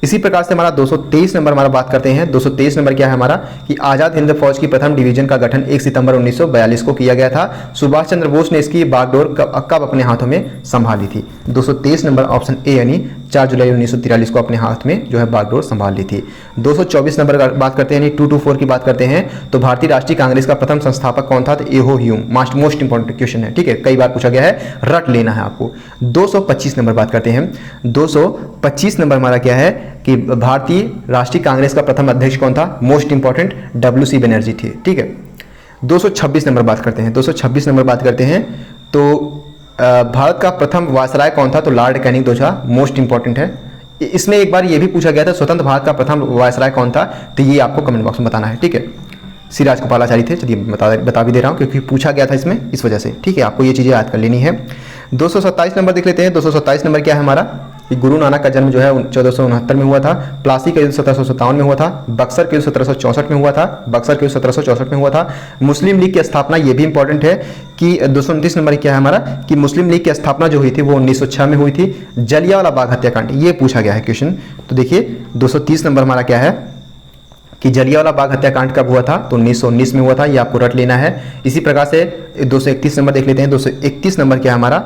इसी प्रकार से हमारा 223 नंबर हमारा बात करते हैं। 223 नंबर क्या है हमारा कि आज़ाद हिंद फौज की प्रथम डिवीजन का गठन 1 सितंबर 1942 को किया गया था। सुभाष चंद्र बोस ने इसकी बागडोर कब अपने हाथों में संभाली थी? 223 नंबर ऑप्शन ए यानी 4 जुलाई 1943 को अपने हाथ में जो है बागडोर संभाल ली थी। 224 नंबर का बात करते हैं, यानी 224 की बात करते हैं तो भारतीय राष्ट्रीय कांग्रेस का प्रथम संस्थापक कौन था? तो एहो ह्यूम। मोस्ट इंपॉर्टेंट क्वेश्चन है, ठीक है, कई बार पूछा गया है, रट लेना है आपको। 225 नंबर बात करते हैं। 225 नंबर हमारा क्या है कि भारतीय राष्ट्रीय कांग्रेस का प्रथम अध्यक्ष कौन था? मोस्ट इंपॉर्टेंट WC बनर्जी थे। ठीक है, 226 नंबर बात करते हैं। 226 नंबर बात करते हैं तो भारत का प्रथम वायसराय कौन था? तो लॉर्ड कैनिंग था। मोस्ट इंपॉर्टेंट है। इसमें एक बार ये भी पूछा गया था स्वतंत्र भारत का प्रथम वायसराय कौन था? तो ये आपको कमेंट बॉक्स में बताना है। ठीक है, श्री राजगोपालाचारी थे। चलिए बता भी दे रहा हूँ क्योंकि पूछा गया था इसमें, इस वजह से। ठीक है, आपको ये चीज़ें याद कर लेनी है। 227 नंबर देख लेते हैं। 227 नंबर क्या है हमारा कि गुरु नानक का जन्म जो है 1469 में हुआ था। प्लासी का युद्ध 1757 में हुआ था। बक्सर के युद्ध 1764 में हुआ था। बक्सर के युद्ध 1764 में हुआ था। मुस्लिम लीग की स्थापना, ये भी इंपॉर्टेंट है कि 229 नंबर क्या है हमारा कि मुस्लिम लीग की स्थापना जो हुई थी वो 1906 में हुई थी। जलियांवाला बाग हत्याकांड, ये पूछा गया है क्वेश्चन। तो देखिए 230 नंबर हमारा क्या है कि जलियांवाला बाग हत्याकांड कब हुआ था? तो 1919 में हुआ था, ये आपको रट लेना है। इसी प्रकार से 231 नंबर देख लेते हैं। 231 नंबर क्या है हमारा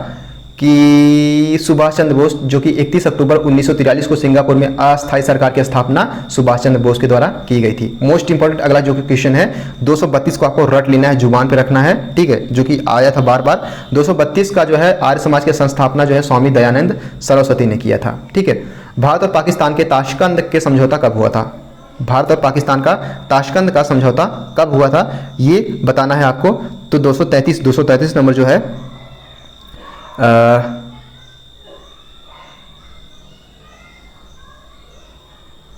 कि सुभाष चंद्र बोस जो कि 31 अक्टूबर 1943 को सिंगापुर में अस्थायी सरकार की स्थापना सुभाष चंद्र बोस के द्वारा की गई थी। मोस्ट इंपॉर्टेंट अगला जो क्वेश्चन है 232 को आपको रट लेना है, जुबान पे रखना है। ठीक है, जो कि आया था बार बार। 232 का जो है आर्य समाज की संस्थापना जो है स्वामी दयानंद सरस्वती ने किया था। ठीक है, भारत और पाकिस्तान के ताशकंद के समझौता कब हुआ था? भारत और पाकिस्तान का ताशकंद का समझौता कब हुआ था ये बताना है आपको। तो 233 नंबर जो है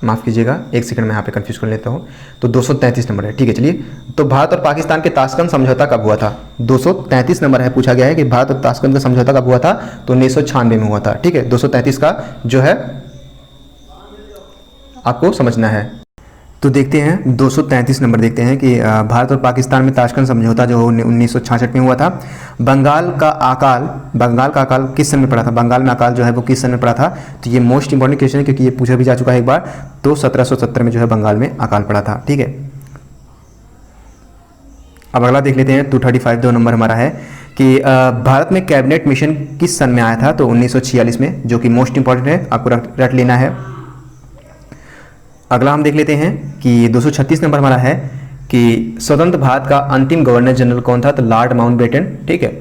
माफ़ कीजिएगा, एक सेकंड में यहाँ पे कंफ्यूज कर लेता हूँ। तो 233 नंबर है। ठीक है, चलिए। तो भारत और पाकिस्तान के ताशकंद समझौता कब हुआ था? 233 नंबर है, पूछा गया है कि भारत और ताशकंद का समझौता कब हुआ था? तो 1996 में हुआ था। ठीक है, 233 का जो है आपको समझना है। तो देखते हैं 233 नंबर देखते हैं कि भारत और पाकिस्तान में ताशकंद समझौता जो 1966 में हुआ था। बंगाल का अकाल किस सन में पड़ा था? बंगाल में अकाल जो है वो किस सन में पड़ा था? तो ये मोस्ट इंपॉर्टेंट क्वेश्चन है क्योंकि ये पूछा भी जा चुका है एक बार। तो 1770 में जो है बंगाल में अकाल पड़ा था। ठीक है, अब अगला देख लेते हैं। 235 दो नंबर हमारा है कि भारत में कैबिनेट मिशन किस सन में आया था? तो 1946 में, जो कि मोस्ट इंपॉर्टेंट है, आपको रट लेना है। अगला हम देख लेते हैं कि 236 नंबर हमारा है कि स्वतंत्र भारत का अंतिम गवर्नर जनरल कौन था? तो लॉर्ड माउंटबेटन। ठीक है,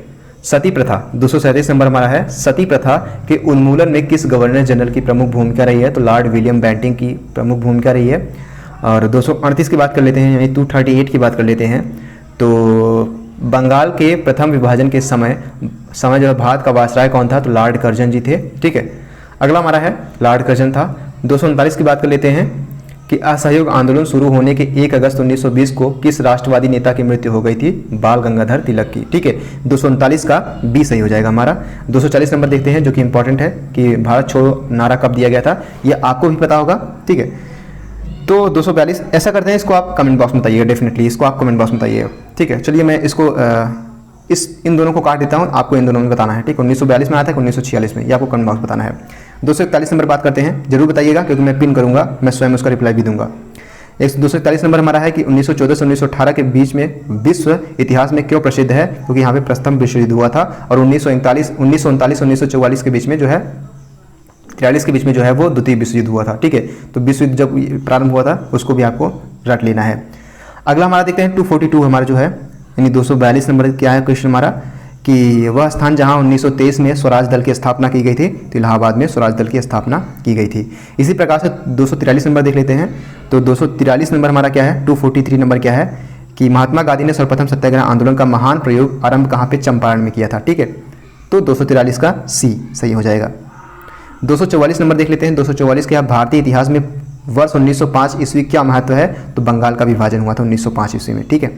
सती प्रथा 237 नंबर हमारा है। सती प्रथा के उन्मूलन में किस गवर्नर जनरल की प्रमुख भूमिका रही है? तो लॉर्ड विलियम बेंटिंक की प्रमुख भूमिका रही है। और 238 की बात कर लेते हैं, यानी 238 की बात कर लेते हैं। तो बंगाल के प्रथम विभाजन के समय जो है भारत का वायसराय कौन था? तो लॉर्ड कर्जन जी थे। ठीक है, अगला हमारा है लॉर्ड कर्जन था। 239 की बात कर लेते हैं कि असहयोग आंदोलन शुरू होने के 1 अगस्त 1920 को किस राष्ट्रवादी नेता की मृत्यु हो गई थी? बाल गंगाधर तिलक की। ठीक है, 239 का बी सही हो जाएगा हमारा। 240 नंबर देखते हैं जो कि इंपॉर्टेंट है कि भारत छोड़ो नारा कब दिया गया था, ये आपको भी पता होगा। ठीक है, तो 242 ऐसा करते हैं, इसको आप कमेंट बॉक्स में बताइएगा, डेफिनेटली इसको आप कमेंट बॉक्स में बताइएगा। ठीक है, चलिए मैं इसको इन दोनों को काट देता हूँ, आपको इन दोनों में बताना है। ठीक, 1942 में आया था, 1946 में, ये आपको कमेंट बॉक्स बताना है। 241 नंबर बात करते हैं, जरूर बताइएगा क्योंकि मैं पिन करूँगा, मैं स्वयं उसका रिप्लाई भी दूंगा। 241 नंबर हमारा है कि 1914 से 1918 के बीच में विश्व इतिहास में क्यों प्रसिद्ध है, क्योंकि यहाँ पे प्रथम विश्व युद्ध हुआ था। और 1939-1944 के बीच में जो है 43 के बीच में जो है वो द्वितीय विश्व युद्ध हुआ था। ठीक है, तो विश्व युद्ध जब प्रारंभ हुआ था उसको भी आपको रट लेना है। अगला हमारा देखते हैं 242 हमारा जो है, यानी 242 नंबर क्या है क्वेश्चन हमारा, कि वह स्थान जहां 1923 में स्वराज दल की स्थापना की गई थी, तो इलाहाबाद में स्वराज दल की स्थापना की गई थी। इसी प्रकार से 243 नंबर देख लेते हैं। तो 243 नंबर हमारा क्या है, 243 नंबर क्या है कि महात्मा गांधी ने सर्वप्रथम सत्याग्रह आंदोलन का महान प्रयोग आरंभ कहाँ पे, चंपारण में किया था। ठीक है, तो 243 का सी सही हो जाएगा। 244 नंबर देख लेते हैं। 244 क्या, भारतीय इतिहास में वर्ष 1905 ईस्वी क्या महत्व है, तो बंगाल का विभाजन हुआ था 1905 ईस्वी में। ठीक है,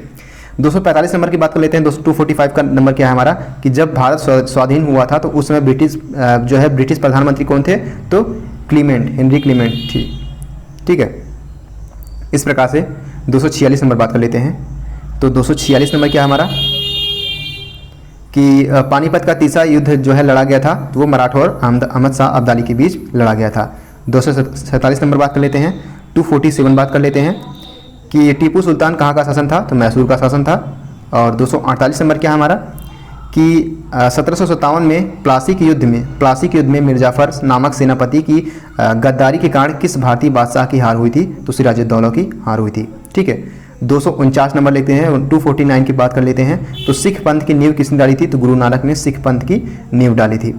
245 नंबर की बात कर लेते हैं। 245 का नंबर क्या है हमारा, कि जब भारत स्वाधीन हुआ था तो उस समय ब्रिटिश प्रधानमंत्री कौन थे, तो हेनरी क्लीमेंट थी। ठीक है, इस प्रकार से 246 नंबर बात कर लेते हैं। तो 246 नंबर क्या है हमारा, कि पानीपत का तीसरा युद्ध जो है लड़ा गया था, तो वो मराठा और अहमद शाह अब्दाली के बीच लड़ा गया था। 247 नंबर बात कर लेते हैं। 247 बात कर लेते हैं कि टीपू सुल्तान कहाँ का शासन था, तो मैसूर का शासन था। और 248 नंबर क्या है हमारा, कि 1757 में प्लासी के युद्ध में मिर्जाफर नामक सेनापति की गद्दारी के कारण किस भारतीय बादशाह की हार हुई थी, तो सिराजुद्दौला की हार हुई थी। ठीक है, 249 नंबर लेते हैं। 249 की बात कर लेते हैं। तो सिख पंथ की नींव किसने डाली थी, तो गुरु नानक ने सिख पंथ की नींव डाली थी।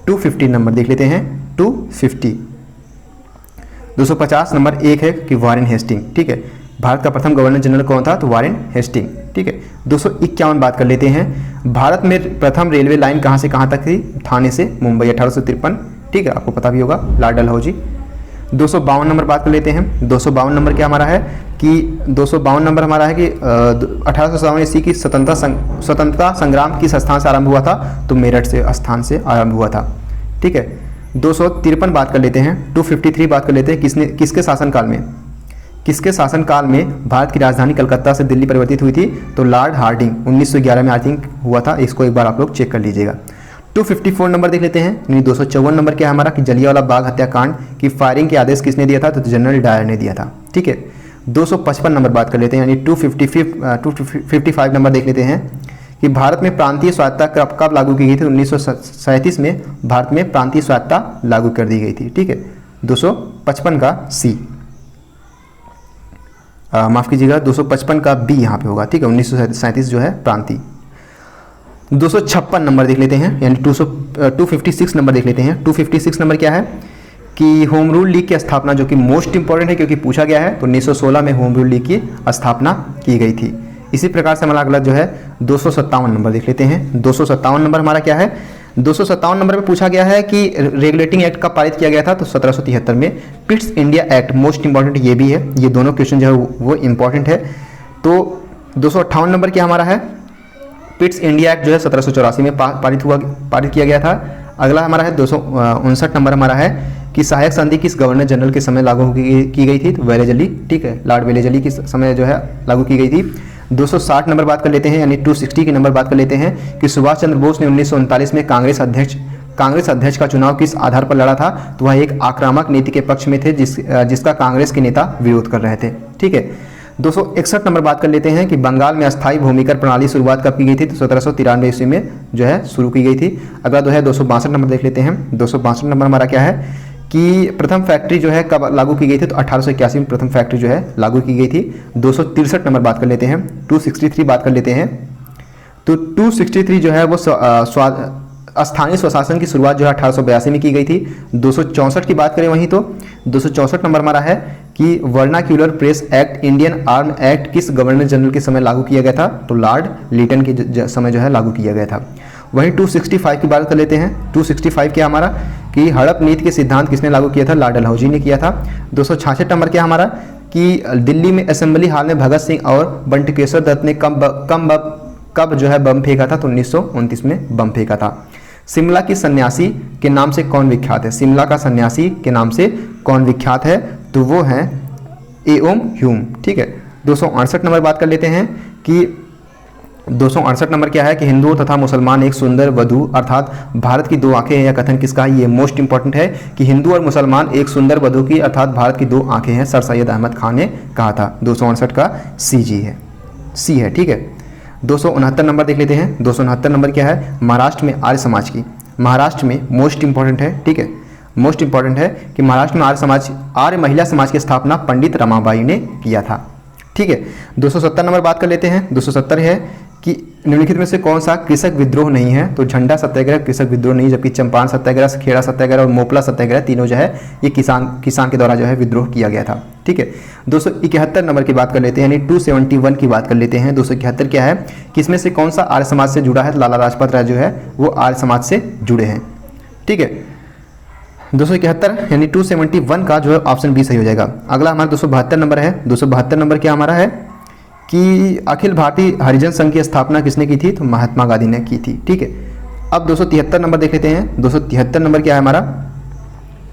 250 नंबर देख लेते हैं। 250 250 नंबर एक है कि वारेन हेस्टिंग। ठीक है, भारत का प्रथम गवर्नर जनरल कौन था, तो वारेन हेस्टिंग। ठीक है, 251 बात कर लेते हैं। भारत में प्रथम रेलवे लाइन कहाँ से कहाँ तक थी, थाने से मुंबई, 1853। ठीक है, आपको पता भी होगा, लाल डलहौजी। 252 नंबर बात कर लेते हैं। 252 नंबर क्या हमारा है, कि 252 नंबर हमारा है कि 1857 ईस्वी की स्वतंत्रता संग्राम किस स्थान से आरंभ हुआ था, तो मेरठ से स्थान से आरंभ हुआ था। ठीक है, 253 बात कर लेते हैं। 253 बात कर लेते हैं, किसके शासनकाल में भारत की राजधानी कलकत्ता से दिल्ली परिवर्तित हुई थी, तो लॉर्ड हार्डिंग 1911 में आई थिंक हुआ था। इसको एक बार आप लोग चेक कर लीजिएगा। 254 नंबर देख लेते हैं। 254 नंबर क्या है हमारा, कि जलियांवाला बाग हत्याकांड की फायरिंग के आदेश किसने दिया था, तो जनरल डायर ने दिया था। ठीक है, 255 नंबर बात कर लेते हैं, यानी 255 नंबर देख लेते हैं कि भारत में प्रांतीय स्वायत्तता कब लागू की गई थी, 1937 में भारत में प्रांतीय स्वायत्तता लागू कर दी गई थी। ठीक है, 255 का सी, माफ कीजिएगा 255 का बी यहाँ पे होगा। ठीक है, 1937 जो है प्रांतीय। 256 नंबर देख लेते हैं, यानी 256 नंबर देख लेते हैं। 256 नंबर क्या है, कि होम रूल लीग की स्थापना, जो कि मोस्ट इंपॉर्टेंट है क्योंकि पूछा गया है, तो 1916 में होम रूल लीग की स्थापना की गई थी। इसी प्रकार से हमारा अगला जो है 257 नंबर देख लेते हैं। 257 नंबर हमारा क्या है, 257 नंबर में पूछा गया है कि रेगुलेटिंग एक्ट कब पारित किया गया था, तो 1773 में। Pitt's India act most important ये भी है, ये दोनों क्वेश्चन जो है वो इंपॉर्टेंट है। तो 258 नंबर क्या हमारा है, पिट्स इंडिया एक्ट जो है 1784 में पारित किया गया था। अगला हमारा है 259 नंबर हमारा है कि सहायक संधि किस गवर्नर जनरल के समय लागू की गई थी, तो वेलेजली। ठीक है, लॉर्ड वेलेजली के समय जो है लागू की गई थी। 260 नंबर बात कर लेते हैं, यानी 260 की नंबर बात कर लेते हैं कि सुभाष चंद्र बोस ने 1939 में कांग्रेस अध्यक्ष का चुनाव किस आधार पर लड़ा था, तो वह एक आक्रामक नीति के पक्ष में थे जिसका कांग्रेस के नेता विरोध कर रहे थे। ठीक है, 261 नंबर बात कर लेते हैं कि बंगाल में अस्थायी भूमिकर प्रणाली शुरुआत कब की गई थी, तो 1793 ईस्वी में जो है शुरू की गई थी। अगला जो है 262 नंबर देख लेते हैं। 262 नंबर हमारा क्या है कि प्रथम फैक्ट्री जो है कब लागू की गई थी, तो 1881 में प्रथम फैक्ट्री जो है लागू की गई थी। 263 नंबर बात कर लेते हैं। 263 बात कर लेते हैं। तो 263 जो है वो स्थानीय स्वशासन की शुरुआत जो है 1882 में की गई थी। 264 की बात करें वहीं तो 264 नंबर हमारा है कि vernacular press act, Indian arm act किस गवर्नर जनरल के समय लागू किया गया था, तो लॉर्ड लिटन के समय जो है लागू किया गया था। वहीं 265 की बात कर लेते हैं। 265 क्या हमारा कि हड़प नीति के सिद्धांत किसने लागू किया था, लॉर्ड डलहौजी ने किया था। 266 नंबर क्या हमारा कि दिल्ली में असेंबली हॉल में भगत सिंह और बंटकेश्वर दत्त ने कब जो है बम फेंका था, तो 1929 में बम फेंका था। शिमला की सन्यासी के नाम से कौन विख्यात है, शिमला का सन्यासी के नाम से कौन विख्यात है, तो वो है एओम ह्यूम। ठीक है, 268 नंबर बात कर लेते हैं कि 268 नंबर क्या है कि हिंदुओं तथा मुसलमान एक सुंदर वधु अर्थात भारत की दो आंखें हैं। यह कथन किसका है? ये मोस्ट इंपॉर्टेंट है कि हिंदू और मुसलमान एक सुंदर वधु की अर्थात भारत की दो आंखें हैं, सर सैयद अहमद खान ने कहा था। 268 का सी है। ठीक है, 269 नंबर देख लेते हैं। 269 नंबर क्या है? महाराष्ट्र में आर्य समाज की, महाराष्ट्र में मोस्ट इंपॉर्टेंट है। ठीक है, मोस्ट इंपॉर्टेंट है कि महाराष्ट्र में आर्य महिला समाज की स्थापना पंडित रमाबाई ने किया था। ठीक है, 270 नंबर बात कर लेते हैं। 270 है कि निम्नलिखित में से कौन सा कृषक विद्रोह नहीं है? तो झंडा सत्याग्रह कृषक विद्रोह नहीं, जबकि चंपारण सत्याग्रह, खेड़ा सत्याग्रह और मोपला सत्याग्रह तीनों जो है ये किसान के द्वारा जो है विद्रोह किया गया था। ठीक है, 271 नंबर की बात कर लेते हैं, यानी 271 की बात कर लेते हैं। 271 क्या है कि इसमें से कौन सा आर्य समाज से जुड़ा है? लाला लाजपत राय जो है वो आर्य समाज से जुड़े हैं। ठीक है, 271 यानी 271 का जो है ऑप्शन बी सही हो जाएगा। अगला हमारा 272 नंबर है। 272 नंबर क्या हमारा है कि अखिल भारतीय हरिजन संघ की स्थापना किसने की थी? तो महात्मा गांधी ने की थी। ठीक है, अब 273 नंबर देख लेते हैं। 273 नंबर क्या है हमारा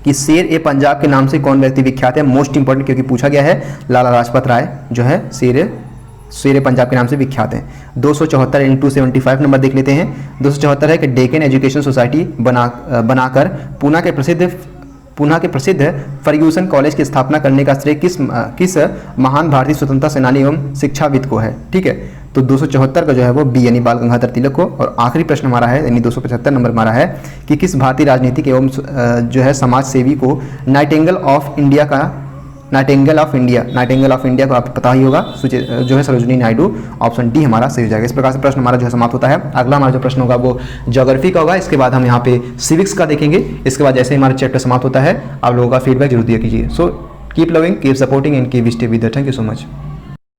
कि शेर ए पंजाब के नाम से कौन व्यक्ति विख्यात है? मोस्ट इंपॉर्टेंट, क्योंकि पूछा गया है। लाला लाजपत राय जो है शेर पंजाब के नाम से विख्यात हैं। 274 यानी 275 नंबर देख लेते हैं। 274 है कि डेक्कन एजुकेशन सोसाइटी बनाकर पूना के प्रसिद्ध फर्ग्यूसन कॉलेज की स्थापना करने का श्रेय किस महान भारतीय स्वतंत्रता सेनानी एवं शिक्षाविद को है? ठीक है, तो 274 का जो है वो बी यानी बाल गंगाधर तिलक को। और आखिरी प्रश्न हमारा है यानी 275 नंबर हमारा है कि किस भारतीय राजनीतिक एवं जो है समाज सेवी को नाइटिंगेल ऑफ इंडिया को आपको पता ही होगा जो है सरोजिनी नायडू। ऑप्शन डी हमारा सही हो जाएगा। इस प्रकार से प्रश्न हमारा जो है समाप्त होता है। अगला हमारा जो प्रश्न होगा वो ज्योग्राफी का होगा। इसके बाद हम यहाँ पे सिविक्स का देखेंगे। इसके बाद जैसे ही हमारा चैप्टर समाप्त होता है आप लोगों का फीडबैक जरूर दिया कीजिए। So keep loving, keep supporting and keep stay with. Thank you so much.